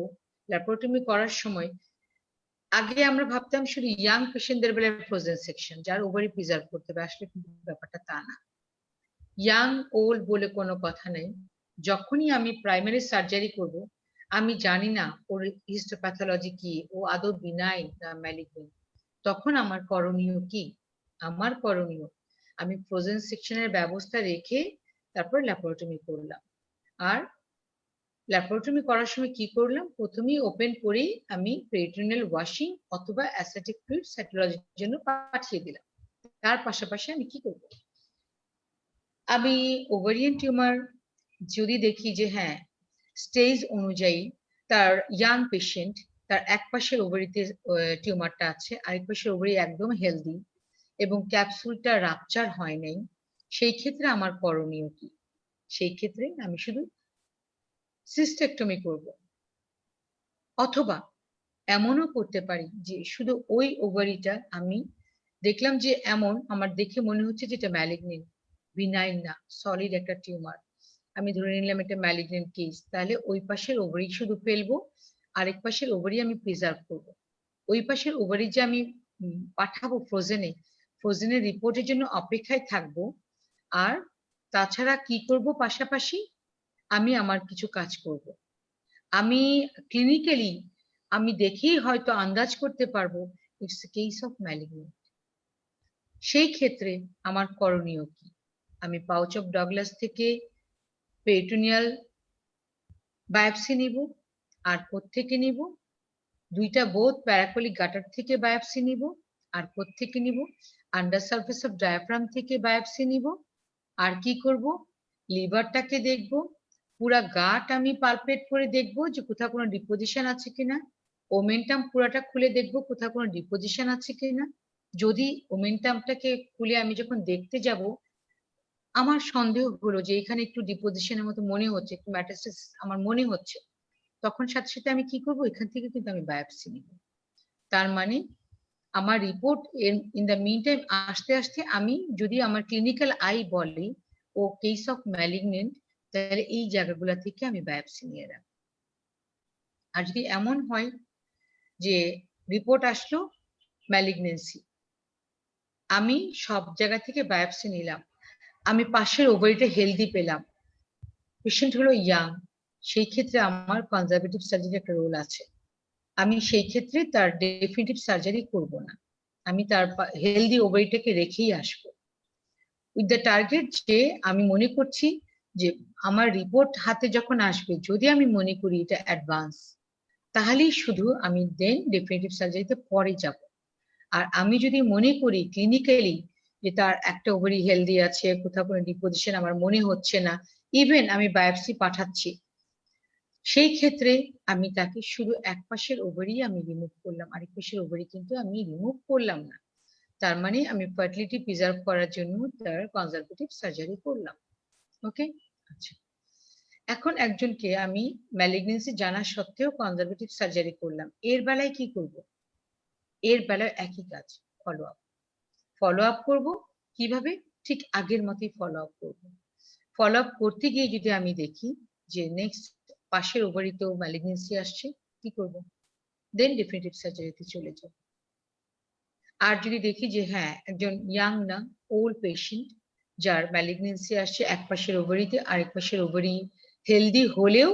ল্যাপারোটমি করার সময় আগে আমরা ভাবতাম শুধু ইয়াং পেশেন্টদের বেলায় ফ্রোজেন সেকশন, যার ওভারি প্রিজার্ভ করতে হবে, আসলে কিন্তু ব্যাপারটা তা না। ইয়াং ওল্ড বলে কোনো কথা নেই, যখনই আমি প্রাইমারি সার্জারি করব আমি জানি না ওর হিস্টোপ্যাথোলজি কি, ও আদৌ বিনাইন না ম্যালিগনেন্ট, তখন আমার করণীয় কি, আমার করণীয় আমি ফ্রোজেন সেকশনের ব্যবস্থা রেখে তারপর ল্যাপারোটমি করলাম। আর ল্যাপারোটমি করার সময় কি করলাম, প্রথমেই ওপেন করেই আমি পেরিটোনিয়াল ওয়াশিং অথবা অ্যাসিটিক ফ্লুইড সাইটোলজির জন্য পাঠিয়ে দিলাম। তার পাশাপাশি আমি কি করব, আমি ওভারিয়ান টিউমার যদি দেখি যে হ্যাঁ স্টেজ অনুযায়ী তার ইয়াং পেশেন্ট, তার এক পাশের ওভারিতে টিউমারটা আছে, আরেক পাশের ওভারি একদম হেলদি এবং ক্যাপসুলটা রাপচার হয় নাই, সেই ক্ষেত্রে আমার করণীয় কি, সেই ক্ষেত্রে আমি শুধু সিস্টেক্টমি করব। অথবা এমনও করতে পারি যে শুধু ওই ওভারিটা আমি দেখলাম যে এমন আমার দেখে মনে হচ্ছে যেটা ম্যালিগনেন্ট, বিনাইন না, সলিড একটা টিউমার, আমি ধরে নিলাম এটা ম্যালিগনেন্ট কেস, তাহলে ওই পাশের ওভারি শুধু ফেলবো, আরেক পাশের ওভারি আমি প্রিজার্ভ করব। ওই পাশের ওভারি যে আমি পাঠাবো ফ্রোজেনে, ফ্রোজেনের রিপোর্টের জন্য অপেক্ষায় থাকবো। আর তাছাড়া কি করব, পাশাপাশি আমি আমার কিছু কাজ করব। আমি ক্লিনিক্যালি আমি দেখেই হয়তো আন্দাজ করতে পারবো it's a case of malignant, সেই ক্ষেত্রে আমার করণীয় কি, আমি পাউচ অফ ডগলাস থেকে পেরিটোনিয়াল বায়োপসি নিব, আর কোত্থেকে নিব, দুইটা বোথ প্যারাকোলিক গাটার থেকে বায়োপসি নিব, আর কোত্থেকে নিব, আন্ডার সারফেস অফ ডায়াফ্রাম থেকে বায়োপসি নিব। আর কি করব, লিভারটাকে দেখব, পুরা গাট আমি পালপেট করে দেখব যে কোথাও কোনো ডিপোজিশন আছে কিনা, ওমেন্টাম পুরাটা খুলে দেখব কোথাও কোনো ডিপোজিশন আছে কিনা। যদি ওমেন্টামটাকে খুলে আমি যখন দেখতে যাব আমার সন্দেহ হলো যে এখানে একটু ডিপোজিশনের মতো মনে হচ্ছে, একটু ম্যাটাস্টেসিস আমার মনে হচ্ছে, তখন সাথে সাথে আমি কি করব, এখান থেকে কিন্তু আমি বায়োপসি নিব। তার মানে আমার report in the mean time আসতে আসতে আমি যদি আমার ক্লিনিক্যাল আই বলে ও কেস অফ ম্যালিগনেন্ট, তাহলে এই জায়গাগুলো থেকে আমি বায়োপসি নিয়ে রাখবো। আর যদি এমন হয় যে রিপোর্ট আসলো ম্যালিগনেন্সি, আমি সব জায়গা থেকে বায়োপসি নিলাম, আমি পাশের ওভারিটা হেলদি পেলাম, পেশেন্ট হলো ইয়াং, সেই ক্ষেত্রে আমার কনজারভেটিভ সার্জারি একটা রোল আছে। আমি সেই ক্ষেত্রে তার ডেফিনিটিভ সার্জারি করব না, আমি তার হেলদি ওভারিটাকে রেখেই আসবো উইথ দ্য টার্গেট যে আমি মনে করছি যে আমার রিপোর্ট হাতে যখন আসবে, যদি আমি মনে করি এটা অ্যাডভান্স, তাহলেই শুধু আমি দেন ডেফিনিটিভ সার্জারিতে পরে যাব। আর আমি যদি মনে করি ক্লিনিক্যালি যে তার একটা ওভারি হেলদি আছে, কোথাও কোনো ডিপোজিশন আমার মনে হচ্ছে না, ইভেন আমি বায়োপসি পাঠাচ্ছি, সেই ক্ষেত্রে আমি তাকে শুধু এক পাশের ওভারি আমি রিমুভ করলাম, আরেক পাশের ওভারি কিন্তু আমি রিমুভ করলাম না। তার মানে আমি ফার্টিলিটি প্রিজার্ভ করার জন্য তার কনজারভেটিভ সার্জারি করলাম। ওকে, আচ্ছা। এখন একজনকে আমি ম্যালিগনেন্সি জানা সত্ত্বেও কনজারভেটিভ সার্জারি করলাম, এর বেলায় কি করব? এর বেলায় একই কাজ, ফলো আপ। ফলো আপ করবো কিভাবে? ঠিক আগের মতোই ফলো আপ করবো। ফলো আপ করতে গিয়ে যদি আমি দেখি যে নেক্সট পাশের ওভারিতেও ম্যালিগনেন্সি আসছে, কি করব? দেন ডেফিনিটিভ সার্জারিতে চলে যাব। আর যদি দেখি যে হ্যাঁ একজন ইয়াং না, ওল্ড পেশেন্ট যার ম্যালিগনেন্সি আসছে এক পাশের ওভারিতে, আরেক পাশের ওভারি হেলদি হলেও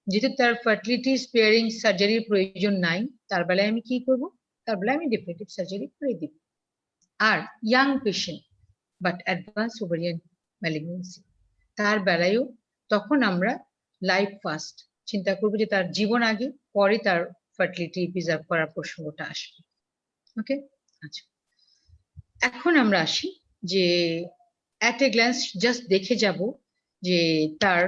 যেহেতু তার ফার্টিলিটি স্পেয়ারিং সার্জারির প্রয়োজন নাই, তার বেলায় আমি কি করব? তার বেলায় আমি ডেফিনিটিভ সার্জারি করে দিব। আর young patient but advance ovarian malignancy, তার বেলায়ও তখন আমরা লাইফ ফার্স্ট চিন্তা করবো যে তার জীবন আগে, পরে তার ফার্টিলিটি প্রিজার্ভ করার প্রসঙ্গটা আসবে। ওকে, আচ্ছা। এখন আমরা আসি যে অ্যাট এ গ্ল্যান্স জাস্ট দেখে যাব যে তার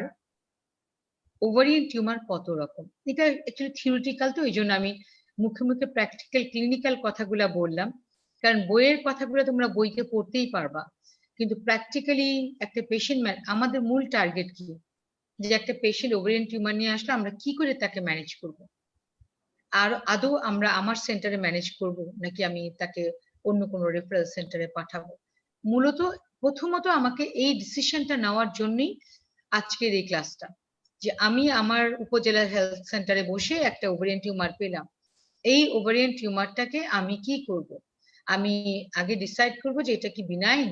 ওভারিয়ান টিউমার কত রকম। এটা অ্যাকচুয়ালি থিওরিটিক্যাল, তো এই জন্য আমি মুখে মুখে প্র্যাকটিক্যাল ক্লিনিক্যাল কথাগুলা বললাম, কারণ বইয়ের কথাগুলো তোমরা বইতে পড়তেই পারবা, কিন্তু প্র্যাকটিক্যালি একটা পেশেন্ট, আমাদের মূল টার্গেট কি, যে একটা পেশেন্ট ওভারিয়ান টিউমার নিয়ে আসলে আমরা কি করে তাকে ম্যানেজ করব, আর আদৌ আমরা আমার সেন্টারে ম্যানেজ করব নাকি আমি তাকে অন্য কোনো রেফারেল সেন্টারে পাঠাবো। মূলত প্রথমত আমাকে এই ডিসিশনটা নেওয়ার জন্যই আজকের এই ক্লাসটা, যে আমি আমার উপজেলা হেলথ সেন্টারে বসে একটা ওভারিয়ান টিউমার পেলাম, এই ওভারিয়ান টিউমারটাকে আমি কি করব, আমি আগে ডিসাইড করব যে এটা কি বিনাইন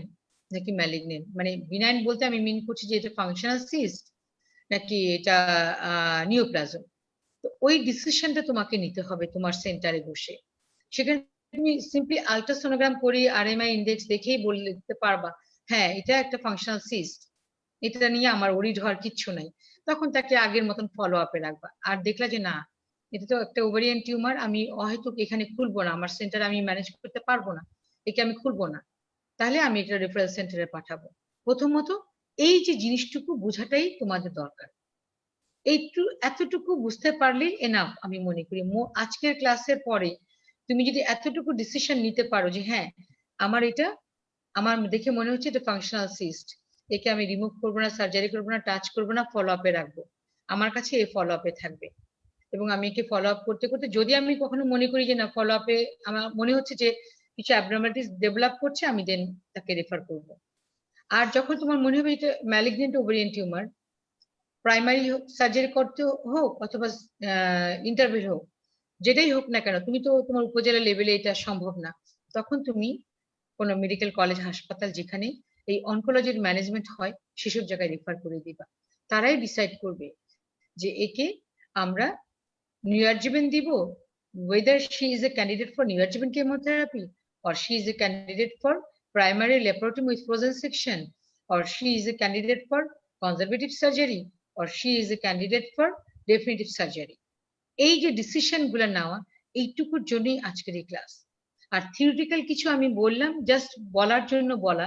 নাকি ম্যালিগনেন্ট। মানে বিনাইন বলতে আমি মিন করছি যে এটা ফাংশনাল সিস্ট নাকি এটা নিওপ্লাজম। তো ওই ডিসিশনটা তোমাকে নিতে হবে তোমার সেন্টারে বসে। সেখানে তুমি সিম্পলি আলট্রাসোনোগ্রাম করে আরএমআই ইন্ডেক্স দেখেই বলতে পারবা হ্যাঁ এটা একটা ফাংশনাল সিস্ট, এটা নিয়ে আমার ওরিড হওয়ার কিচ্ছু নাই, তখন তাকে আগের মতন ফলো আপে রাখবা। আর দেখলা যে না এটা তো একটা ওভারিয়ান টিউমার, আমি হয়তো এখানে খুলবো না, আমার সেন্টারে আমি ম্যানেজ করতে পারবো না, একে আমি খুলবো না, তাহলে আমি এটা রেফারেল সেন্টারে পাঠাবো। প্রথমত এই যে জিনিসটুকু বোঝাটাই তোমাদের দরকার, এইটু এতটুকু বুঝতে পারলেই এনাফ আমি মনে করি। আজকের ক্লাসের পরে তুমি যদি এতটুকু ডিসিশন নিতে পারো যে হ্যাঁ আমার এটা, আমার দেখে মনে হচ্ছে এটা ফাংশনাল সিস্ট, একে আমি রিমুভ করবো না, সার্জারি করবো না, টাচ করবো না, ফলো আপে রাখবো, আমার কাছে এই ফলো আপে থাকবে, এবং আমি একে ফলো আপ করতে করতে যদি আমি কখনো মনে করি যে না ফলো আপে আমার মনে হচ্ছে যে কিছু অ্যাবনর্মালিটিস ডেভেলপ করছে, আমি দেন তাকে রেফার করব। আর যখন তোমার মনে হবে এটা malignant ovarian tumour, primary surgery করতে হোক অথবা ইন্টারভিউ হোক, যেটাই হোক না কেন, তুমি তো তোমার উপজেলা লেভেলে এটা সম্ভব না, তখন তুমি কোনো মেডিকেল কলেজ হাসপাতাল যেখানে এই অনকোলজির ম্যানেজমেন্ট হয় সেসব জায়গায় রেফার করে দিবা। তারাই ডিসাইড করবে যে একে আমরা নিউআরজিবেন দিব, whether she is a candidate for neoadjuvant chemotherapy or she is a candidate for primary laparotomy with frozen section, or she is a candidate for conservative surgery, or she is a candidate for definitive surgery. এই যে decision গুলো নেওয়া, এইটুকুর জন্যই আজকের এই class. আর theoretical কিছু আমি বললাম জাস্ট বলার জন্য বলা,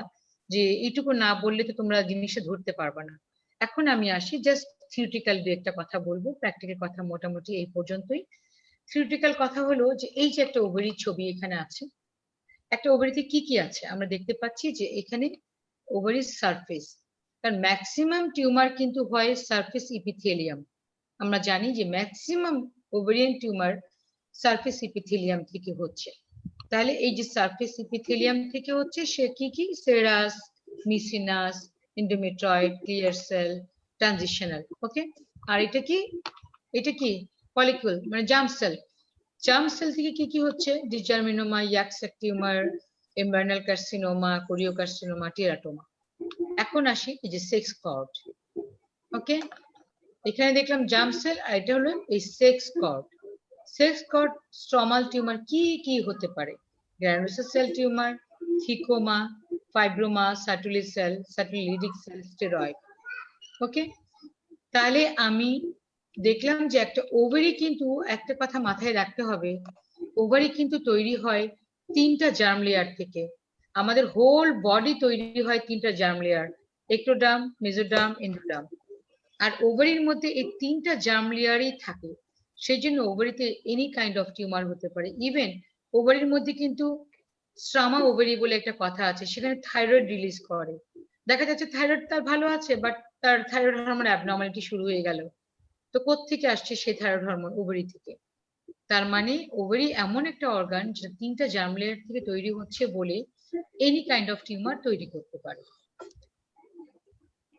যে এইটুকু না বললে তো তোমরা জিনিসটা ধরতে পারবে না। এখন আমি আসি জাস্ট থিওরিটিক্যাল দু একটা কথা বলবো, প্র্যাকটিক্যাল কথা মোটামুটি এই পর্যন্তই। থিওরিটিক্যাল কথা হলো যে এই যে একটা ওভারির ছবি এখানে আছে, একটা ওভারিতে কি কি আছে আমরা দেখতে পাচ্ছি যে এখানে ওভারির সারফেস, কারণ ম্যাক্সিমাম টিউমার কিন্তু হয় সারফেস ইপিথেলিয়াম, আমরা জানি যে ম্যাক্সিমাম ওভারিয়ান টিউমার সারফেস ইপিথেলিয়াম থেকে হচ্ছে। তাহলে এই যে সারফেস ইপিথেলিয়াম থেকে হচ্ছে সে কি কি সেরাস, মিসিনাস, এন্ডোমেট্রয়েড, ক্লিয়ার সেল, ট্রানজিশনাল। ওকে, আর এটা কি ফলিকুল মানে জার্ম সেল। জার্ম সেল থেকে কি কি হচ্ছে? Dysgerminoma, yolk sac tumour, embryonal carcinoma, choriocarcinoma, teratoma. এখন আসি এই যে সেক্স কর্ড। ওকে, এখানে দেখলাম জার্ম সেল আর এটা হলো এই sex cord. Sex cord stromal tumour কি কি হতে পারে? গ্রানুলোসার cell tumour, thecoma, fibroma, Sertoli cell, Sertoli Leydig cell, steroid. Okay, তাহলে আমি দেখলাম যে একটা ওভারি কিন্তু একটা কথা মাথায় রাখতে হবে, ওভারি কিন্তু তৈরি হয় 3টা জার্ম লেয়ার থেকে। আমাদের হোল বডি তৈরি হয় 3টা germ layer, ectoderm, mesoderm, endoderm. আর ওভারির মধ্যে এই 3টা জার্ম লেয়ারই থাকে, সেই জন্য ওভারিতে এনি কাইন্ড অফ টিউমার হতে পারে। ইভেন ওভারির মধ্যে কিন্তু স্ট্রামা ওভারি বলে একটা কথা আছে, সেখানে থাইরয়েড রিলিজ করে। দেখা যাচ্ছে থাইরয়েড তার ভালো আছে, বাট তার থাইরয়েড হরমোন অ্যাবনর্মালিটি শুরু হয়ে গেল। তো কোত্থেকে আসছে সেই থাইরয়েড হরমোন? ওভারি থেকে। তার মানে ওভারি এমন একটা অর্গান যেটা 3টা জার্ম লেয়ার থেকে তৈরি হচ্ছে বলে এনি কাইন্ড অফ টিউমার তৈরি করতে পারে।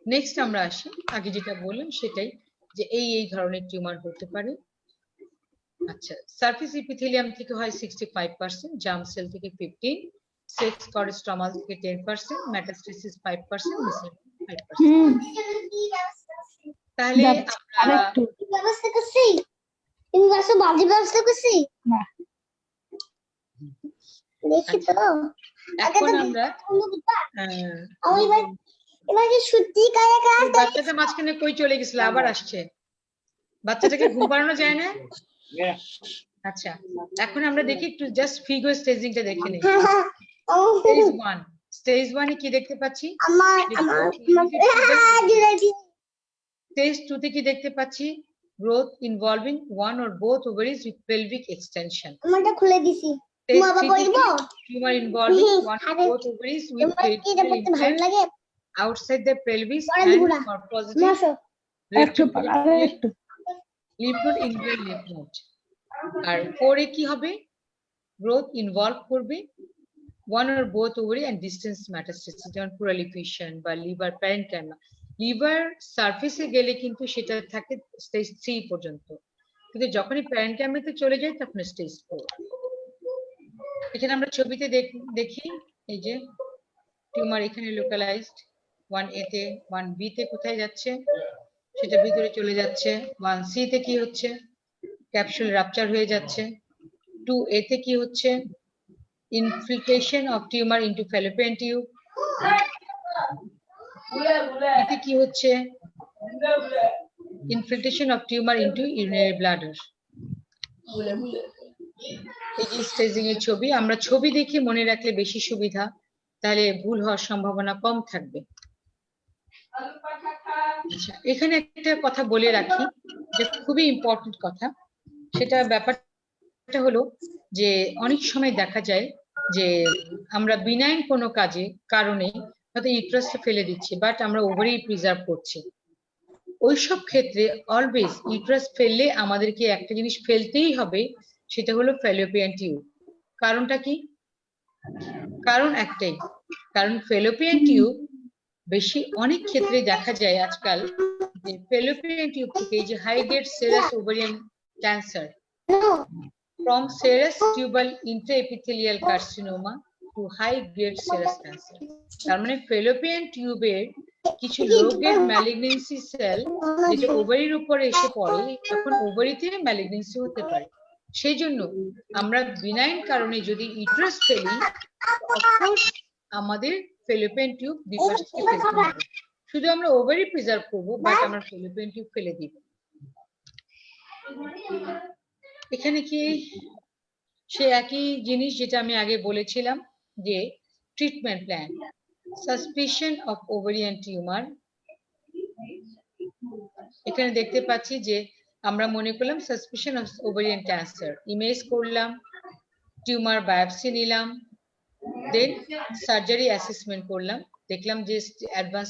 নেক্সট আমরা আসি, আগে যেটা বললাম সেটাই, যে এই ধরনের টিউমার হতে পারে। আচ্ছা, সারফেস ইপিথেলিয়াম থেকে হয় 65%, জার্ম সেল থেকে 15%, সেক্স কর্ড স্ট্রমাল থেকে 10%, মেটাস্টেসিস 5%, মিসেল 5%। তাহলে আমরা আরেকটু ব্যবস্থা করছি, তুমি বাসা বাজি ব্যবস্থা করছি না। দেখি তো এখন আমরা এবার কি সত্যি কায়া কাজ বাচ্চাটা মাঝখানে কই চলে গেছিল, আবার আসছে। বাচ্চাটাকে ঘুম পাড়ানো যায় না? আচ্ছা, এখন আমরা দেখি একটু জাস্ট ফিগার স্টেজিংটা দেখে নিই। স্টেজ 1 এ কি দেখতে পাচ্ছি? স্টেজ 2 তে কি দেখতে পাচ্ছি? Growth involving one or both ovaries with pelvic extension. আমারটা খুলে দিছি, বাবা বলবো tumour involving one or both ovaries with এটা পড়তে ভালো লাগে outside the pelvis পড়া and দিব না for positive মাসো একটু আরেকটু lymph node involved lymph node। আর 4 এ কি হবে? গ্রোথ ইনভলভ করবে one or both ovary and distance metastasis, যেমন প্লুরালিফেশন বা লিভার প্যারেনকাইমা। লিভার সারফেসে গেলে কিন্তু সেটা থাকে স্টেজ 3 পর্যন্ত, কিন্তু যখনই প্যারেনকাইমাতে চলে যায় তখন স্টেজ 4। এখানে আমরা ছবিতে দেখি এই যে টিউমার এখানে লোকালাইজড 1A তে, 1B তে কোথায় যাচ্ছে? সেটা ভিতরে চলে যাচ্ছে। 1C তে কি হচ্ছে? ক্যাপসুল রাপচার হয়ে যাচ্ছে। 2A তে কি হচ্ছে? Infiltration of tumour into Fallopian tube. এতে কি হচ্ছে? Infiltration of tumour into urinary bladder. এই যে স্টেজিং এর ছবি, আমরা ছবি দেখে মনে রাখলে বেশি সুবিধা, তাহলে ভুল হওয়ার সম্ভাবনা কম থাকবে। আচ্ছা, এখানে একটা কথা বলে রাখি, যে খুবই ইম্পর্টেন্ট কথা। সেটা ব্যাপারটা হলো যে অনেক সময় দেখা যায় যে আমরা বিনাইন কোনো কারণে হয়তো ইউট্রাসটা ফেলে দিচ্ছি, বাট আমরা ওভারি প্রিজার্ভ করছি। ওইসব ক্ষেত্রে অলওয়েজ ইউট্রাস ফেললে আমাদেরকে একটা জিনিস ফেলতেই হবে, সেটা হলো ফ্যালোপিয়ান টিউব। কারণটা কি? কারণ একটাই, কারণ ফ্যালোপিয়ান টিউব অনেক ক্ষেত্রে দেখা যায় আজকাল যে ফ্যালোপিয়ান টিউব থেকে যে high grade serous ovarian cancer, from serous tubal intraepithelial carcinoma to high grade serous cancer। তার মানে ফ্যালোপিয়ান টিউবের কিছু লো গ্রেড ম্যালিগন্যান্সি সেল যেটা ওভারির উপরে এসে পড়ে, তখন ওভারিতে ম্যালিগন্যান্সি হতে পারে। সেই জন্য আমরা বিনাইন কারণে যদি ইউট্রাস ফেলি, অফকোর্স আমাদের ফ্যালোপিয়ান টিউব দুপাশ থেকে ফেলতে হবে। শুধু আমরা ওভারি প্রিজার্ভ করবো, বাট আমরা ফ্যালোপিয়ান টিউব ফেলে দিব। এখানে কি সে একই জিনিস যেটা আমি আগে বলেছিলাম, যে treatment plan. Suspicion of ovarian tumour, এখানে দেখতে পাচ্ছি যে আমরা মনে করলাম suspicion of ovarian cancer, image করলাম, টিউমার বায়োপসি নিলাম, দেন সার্জারি অ্যাসেসমেন্ট করলাম, দেখলাম যে অ্যাডভান্স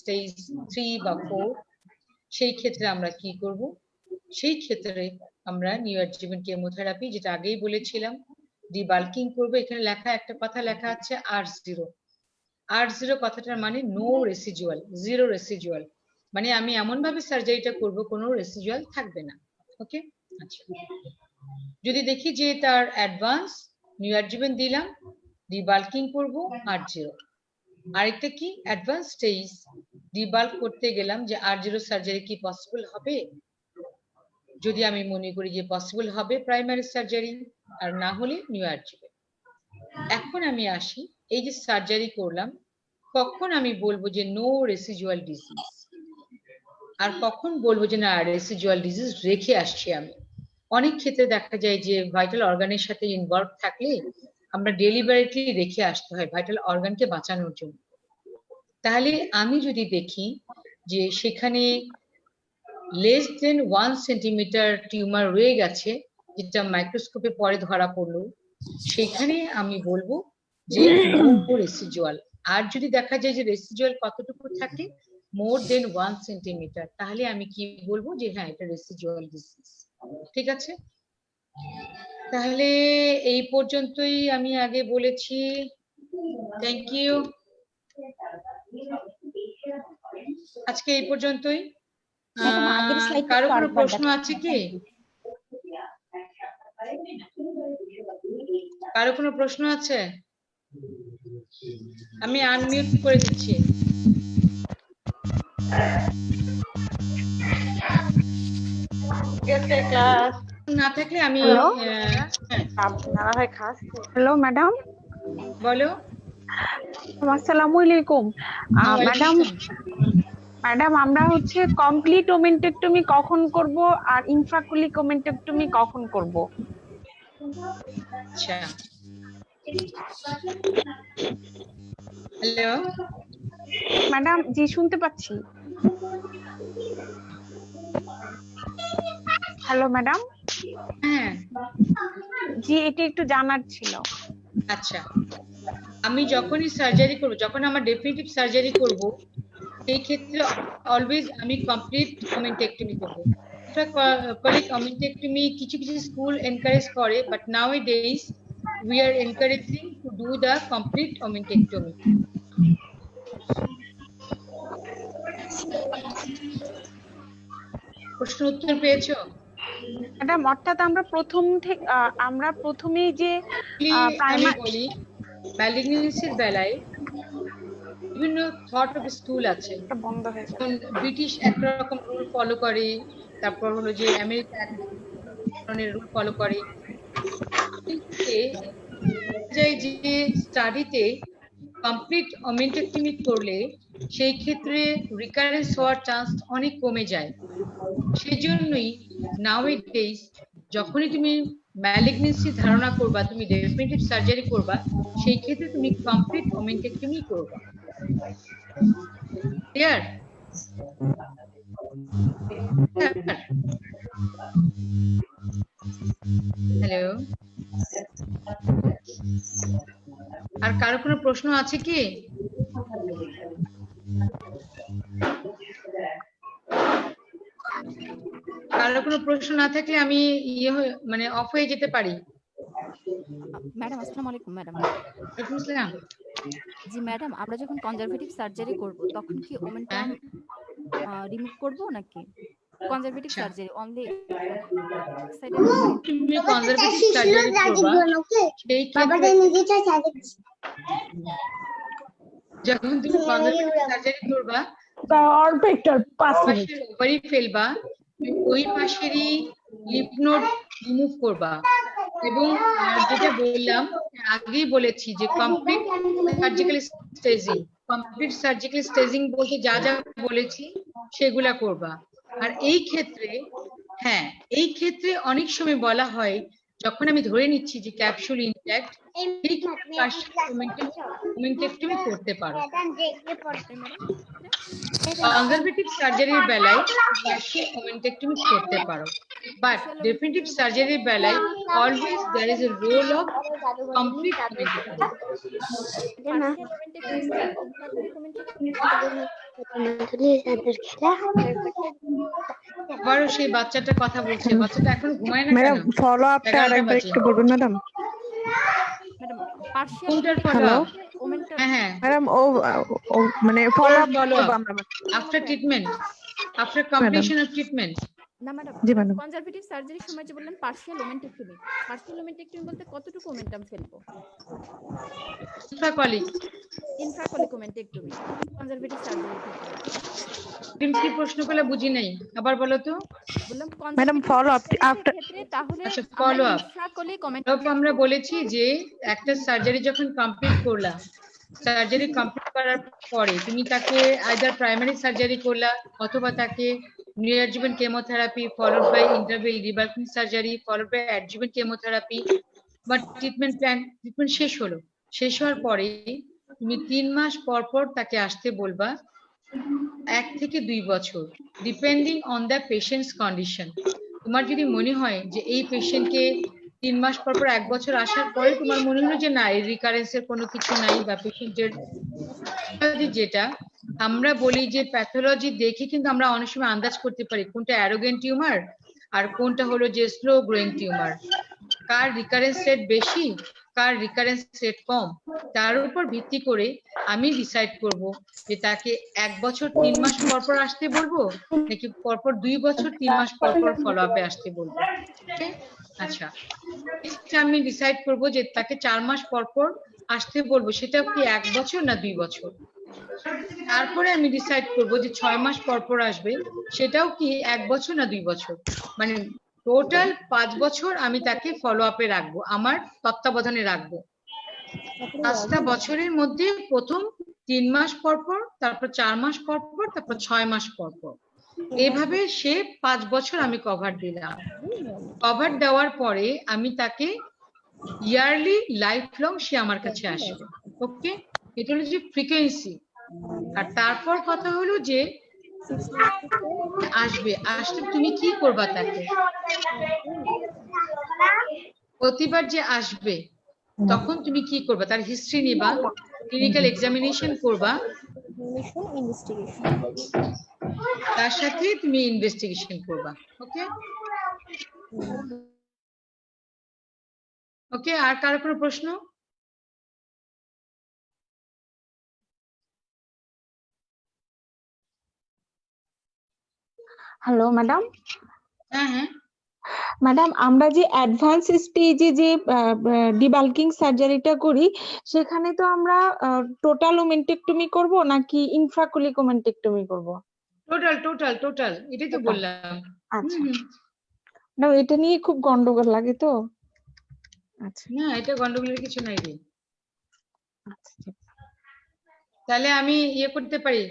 স্টেজ 3 বা 4, সেই ক্ষেত্রে আমরা কি করব? সেই ক্ষেত্রে আমরা নিউঅ্যাডজুভেন্ট কেমোথেরাপি, যেটা আগেই বলেছিলাম, ডিবাল্কিং করবো। এখানে লেখা একটা কথা লেখা আছে R0। R0 কথাটার মানে নো রেসিজুয়াল, জিরো রেসিজুয়াল, মানে আমি এমন ভাবে সার্জারিটা করব কোনো রেসিজুয়াল থাকবে না। ওকে, আচ্ছা। যদি দেখি যে তার অ্যাডভান্স, নিউঅ্যাডজুভেন্ট দিলাম, ডিবাল্কিং করব, R0। আরেকটা কি অ্যাডভান্স স্টেজ, ডিবাল্ক করতে গেলাম যে R0 সার্জারি কি পসিবল হবে। যদি আমি মনে করি যে পসিবল হবে, প্রাইমারি সার্জারি, আর না হলে নিউঅ্যাডজুভেন্ট। এখন আমি আসি, এই যে সার্জারি করলাম, কখন আমি বলবো যে নো রেসিজুয়াল ডিজিজ, আর কখন বলবো যে না রেসিজুয়াল ডিজিজ রেখে আসছি আমি। অনেক ক্ষেত্রে দেখা যায় যে ভাইটাল অর্গানের সাথে ইনভলভ থাকলে আমরা ডেলিবারেটলি রেখে আসতে হয় ভাইটাল অর্গানকে বাঁচানোর জন্য। তাহলে আমি যদি দেখি যে সেখানে লেস দেন 1 সেন্টিমিটার টিউমার রয়ে গেছে, যেটা মাইক্রোস্কোপে পরে ধরা পড়লো, সেখানে আমি বলবো যে নো রেসিজুয়াল। আর যদি দেখা যায় যে রেসিজুয়াল কতটুকু থাকে, মোর দেন 1 সেন্টিমিটার, তাহলে আমি কি বলবো যে হ্যাঁ এটা রেসিজুয়াল ডিজিজ। ঠিক আছে, তাহলে এই পর্যন্তই আমি আগে বলেছি। থ্যাংক ইউ, আজকে এই পর্যন্তই। ম্যাডাম আগের স্লাইডটা কারো একটু কোনো আরেকবার প্রশ্ন দেখান। আছে কি? কারো কোনো প্রশ্ন আছে? আমি আনমিউট করে দিচ্ছি। ক্লাস না থাকলে আমি হ্যালো? হ্যাঁ, হ্যালো ম্যাডাম, বলো। আসসালামু আলাইকুম। ম্যাডাম, ম্যাডাম আমরা হচ্ছে কমপ্লিট ওমেন্টেক্টমি কখন করব আর ইনফ্রাকুলিক ওমেন্টেক্টমি কখন করব? আচ্ছা, হ্যালো ম্যাডাম, জি শুনতে পাচ্ছি। হ্যালো ম্যাডাম, হ্যাঁ, জি এটা একটু জানার ছিল। আচ্ছা, আমি যখনই সার্জারি করব, যখন আমার ডেফিনিটিভ সার্জারি করব, সেই ক্ষেত্রে অলওয়েজ আমি কমপ্লিট ওমেন্টেক্টমি করব। কমপ্লিট ওমেন্টেক্টমি কিছু কিছু স্কুল এনকারেজ করে, but নাওএডেজ we are encouraging to do the complete omentectomy. প্রশ্ন উত্তর পেয়েছো? ম্যাডাম অর্থাৎ আমরা প্রথমেই যে আমি প্রাইমারি বলি, ম্যালিগনেন্সির বেলায় বিভিন্ন থট অফ স্কুল আছে। বন্ধ হয়ে যায়। যেমন ব্রিটিশ একরকম রুল ফলো করে, তারপর হলো যে আমেরিকা এক ধরনের রুল ফলো করে। যে স্টাডিতে কমপ্লিট ওমেন্টেক্টমি করলে সেই ক্ষেত্রে রিকারেন্স হওয়ার চান্স অনেক কমে যায়। সেজন্যই নাওএডেজ যখনই তুমি ম্যালিগনেন্সি ধারণা করবা, তুমি ডেফিনিটিভ সার্জারি করবা, সেই ক্ষেত্রে তুমি কমপ্লিট ওমেন্টেক্টমি করবা। ক্লিয়ার? হ্যালো, আর কারো কোনো প্রশ্ন আছে কি? কারো কোনো প্রশ্ন না থাকলে আমি মানে অফ হয়ে যেতে পারি। ম্যাডাম আসসালামু আলাইকুম। ম্যাডাম ওয়ালাইকুম আসসালাম। জি ম্যাডাম, আমরা যখন কনজারভেটিভ সার্জারি করব তখন কি ওমেন্টাম রিমুভ করব নাকি কনজারভেটিভ সার্জারি অনলি সাইডে? তুমি কনজারভেটিভ সার্জারি করবা, সেই ক্ষেত্রে যখন তুমি কনজারভেটিভ সার্জারি করবা, পাশের ওভারি ফেলবা, ওই পাশেরই লিম্ফ নোড রিমুভ করবা। এবং যেটা বললাম আগেই বলেছি যে কমপ্লিট সার্জিক্যাল স্টেজিং বলতে যা যা বলেছি সেগুলা করবা। আর এই ক্ষেত্রে হ্যাঁ, এই ক্ষেত্রে অনেক সময় বলা হয় যখন আমি ধরে নিচ্ছি যে ক্যাপসুল ইনট্যাক্ট, সেই ওমেন্টেক্টমি করতে পারো। কনজারভেটিভ সার্জারির বেলায় ওমেন্টেক্টমি করতে পারো। But definitive surgery বেলায় always there is a role of complete আবারও সেই বাচ্চাটা কথা বলছে, বাচ্চাটা এখন ঘুমায় না কেন? ম্যাডাম ফলো আপটা 11টা আরেকবার বাজে। একটু বলবেন ম্যাডাম। ম্যাডাম পার্শিয়াল কোনটার follow up? ওমেনটা হ্যাঁ ম্যাডাম ও মানে ফলো আপ follow করব up আমরা। after treatment, after completion of treatment. না ম্যাডাম, জি ম্যাডাম। কনজারভেটিভ সার্জারির সময় যে বললেন পার্শিয়াল ওমেন্টেক্টমি, পার্শিয়াল ওমেন্টেক্টমি বলতে কতটুকু ওমেন্টাম ফেলবো? Intracolic. ইনফ্রাকলিক ওমেন্টেক্টমি কনজারভেটিভ সার্জারির ক্ষেত্রে তুমি কি প্রশ্ন করলে বুঝি নাই, আবার বলো তো। বললাম ম্যাডাম ফলো আপ আফটার ক্ষেত্রে তাহলে আচ্ছা, follow up. ইনফ্রাকলিক তবে আমরা বলেছি যে একটা সার্জারি যখন কমপ্লিট করলা, সার্জারি কমপ্লিট করার পরে তুমি তাকে আইদার প্রাইমারি সার্জারি করলা অথবা তাকে neoadjuvant chemotherapy followed by interval debulking surgery followed by adjuvant chemotherapy বা ট্রিটমেন্ট প্ল্যান, ট্রিটমেন্ট শেষ হলো, শেষ হওয়ার পরে তুমি 3 মাস পর পর তাকে আসতে বলবা, 1 থেকে 2 বছর depending on the patient's condition. তোমার যদি মনে হয় যে এই পেশেন্টকে 3 মাস পর পর 1 বছর আসার পরে তোমার মনে হলো যে না এই রিকারেন্সের কোনো কিছু নাই বা পেশেন্টের যেটা আমরা বলি যে প্যাথোলজি দেখে কিন্তু আমরা অনেক সময় আন্দাজ করতে পারি কোনটা অ্যারোগেন্ট টিউমার আর কোনটা হলো যে স্লো গ্রোয়িং টিউমার, কার রিকারেন্স রেট বেশি কার রিকারেন্স রেট কম, তার উপর ভিত্তি করে আমি ডিসাইড করব যে তাকে 1 বছর 3 মাস পর পর আসতে বলবো নাকি পরপর 2 বছর 3 মাস পর পর ফলো আপে আসতে বলবো। Okay? আচ্ছা, আমি ডিসাইড করব যে তাকে 4 মাস পর পর আসতে বলবো, সেটা কি 1 বছর না 2 বছর। তারপরে আমি ডিসাইড করব যে 6 মাস পর পর আসবে, সেটাও কি 1 বছর না 2 বছর। মানে টোটাল 5 বছর আমি তাকে ফলো আপে রাখবো, আমার তত্ত্বাবধানে রাখবো। 5টা বছরের মধ্যে প্রথম 3 মাস পর পর, তারপর 4 মাস পর পর, তারপর 6 মাস পর পর, এইভাবে সে 5 বছর আমি কভার দিলাম। কভার দেওয়ার পরে আমি তাকে ইয়ারলি লাইফ লং সে আমার কাছে আসবে। ওকে, এটা হলো যে ফ্রিকোয়েন্সি। আর তারপর কথা হলো যে আসলে তুমি কি করবা তাকে, প্রতিবার যে আসবে তখন তুমি কি করবা, তার হিস্ট্রি নিবা, ক্লিনিক্যাল এক্সামিনেশন করবা, তার সাথে তুমি ইনভেস্টিগেশন করবা। ওকে ওকে, আর কারো কোনো প্রশ্ন? Hello madam. হ্যাঁ হ্যাঁ ম্যাডাম আমরা যে অ্যাডভান্স স্টেজে যে ডিবাল্কিং সার্জারিটা করি সেখানে তো আমরা টোটাল ওমেন্টেক্টমি করব নাকি ইনফ্রাকুলিক ওমেন্টেক্টমি করব? টোটাল এটাই তো বললাম। আচ্ছা না, এটা নিয়ে খুব গন্ডগোল লাগে তো। আচ্ছা না, এটা গন্ডগোলের কিছু নাই রে। আচ্ছা ঠিক আছে। তাহলে আমি ইয়ে করতে পারি,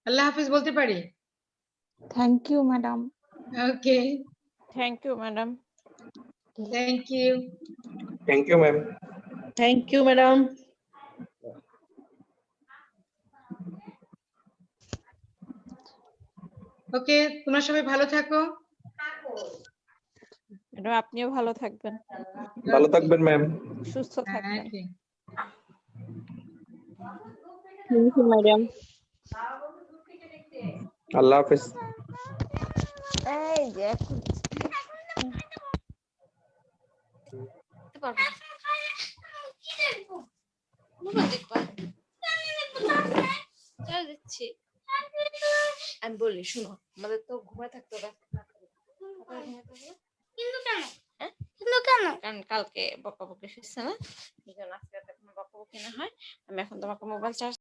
আল্লাহ হাফিজ বলতে পারি। Thank you madam. Okay, thank you madam. Thank you. Thank you ma'am. Thank you madam. Okay, তোমরা সবাই ভালো থাকো। ম্যাডাম আপনিও ভালো থাকবেন, ভালো থাকবেন ম্যাম। সুস্থ থাকবেন। Okay. Thank you madam. আল্লাহ হাফেজ। এই যে আমি বলি শুনো, আমাদের তো ঘুমায় থাকতে হবে কিন্তু কেন, কারণ কালকে বকাবকি হয়েছে না, এই জন্য আজকে বকাবকি না হয়। আমি এখন তোমাকে মোবাইল চার্জ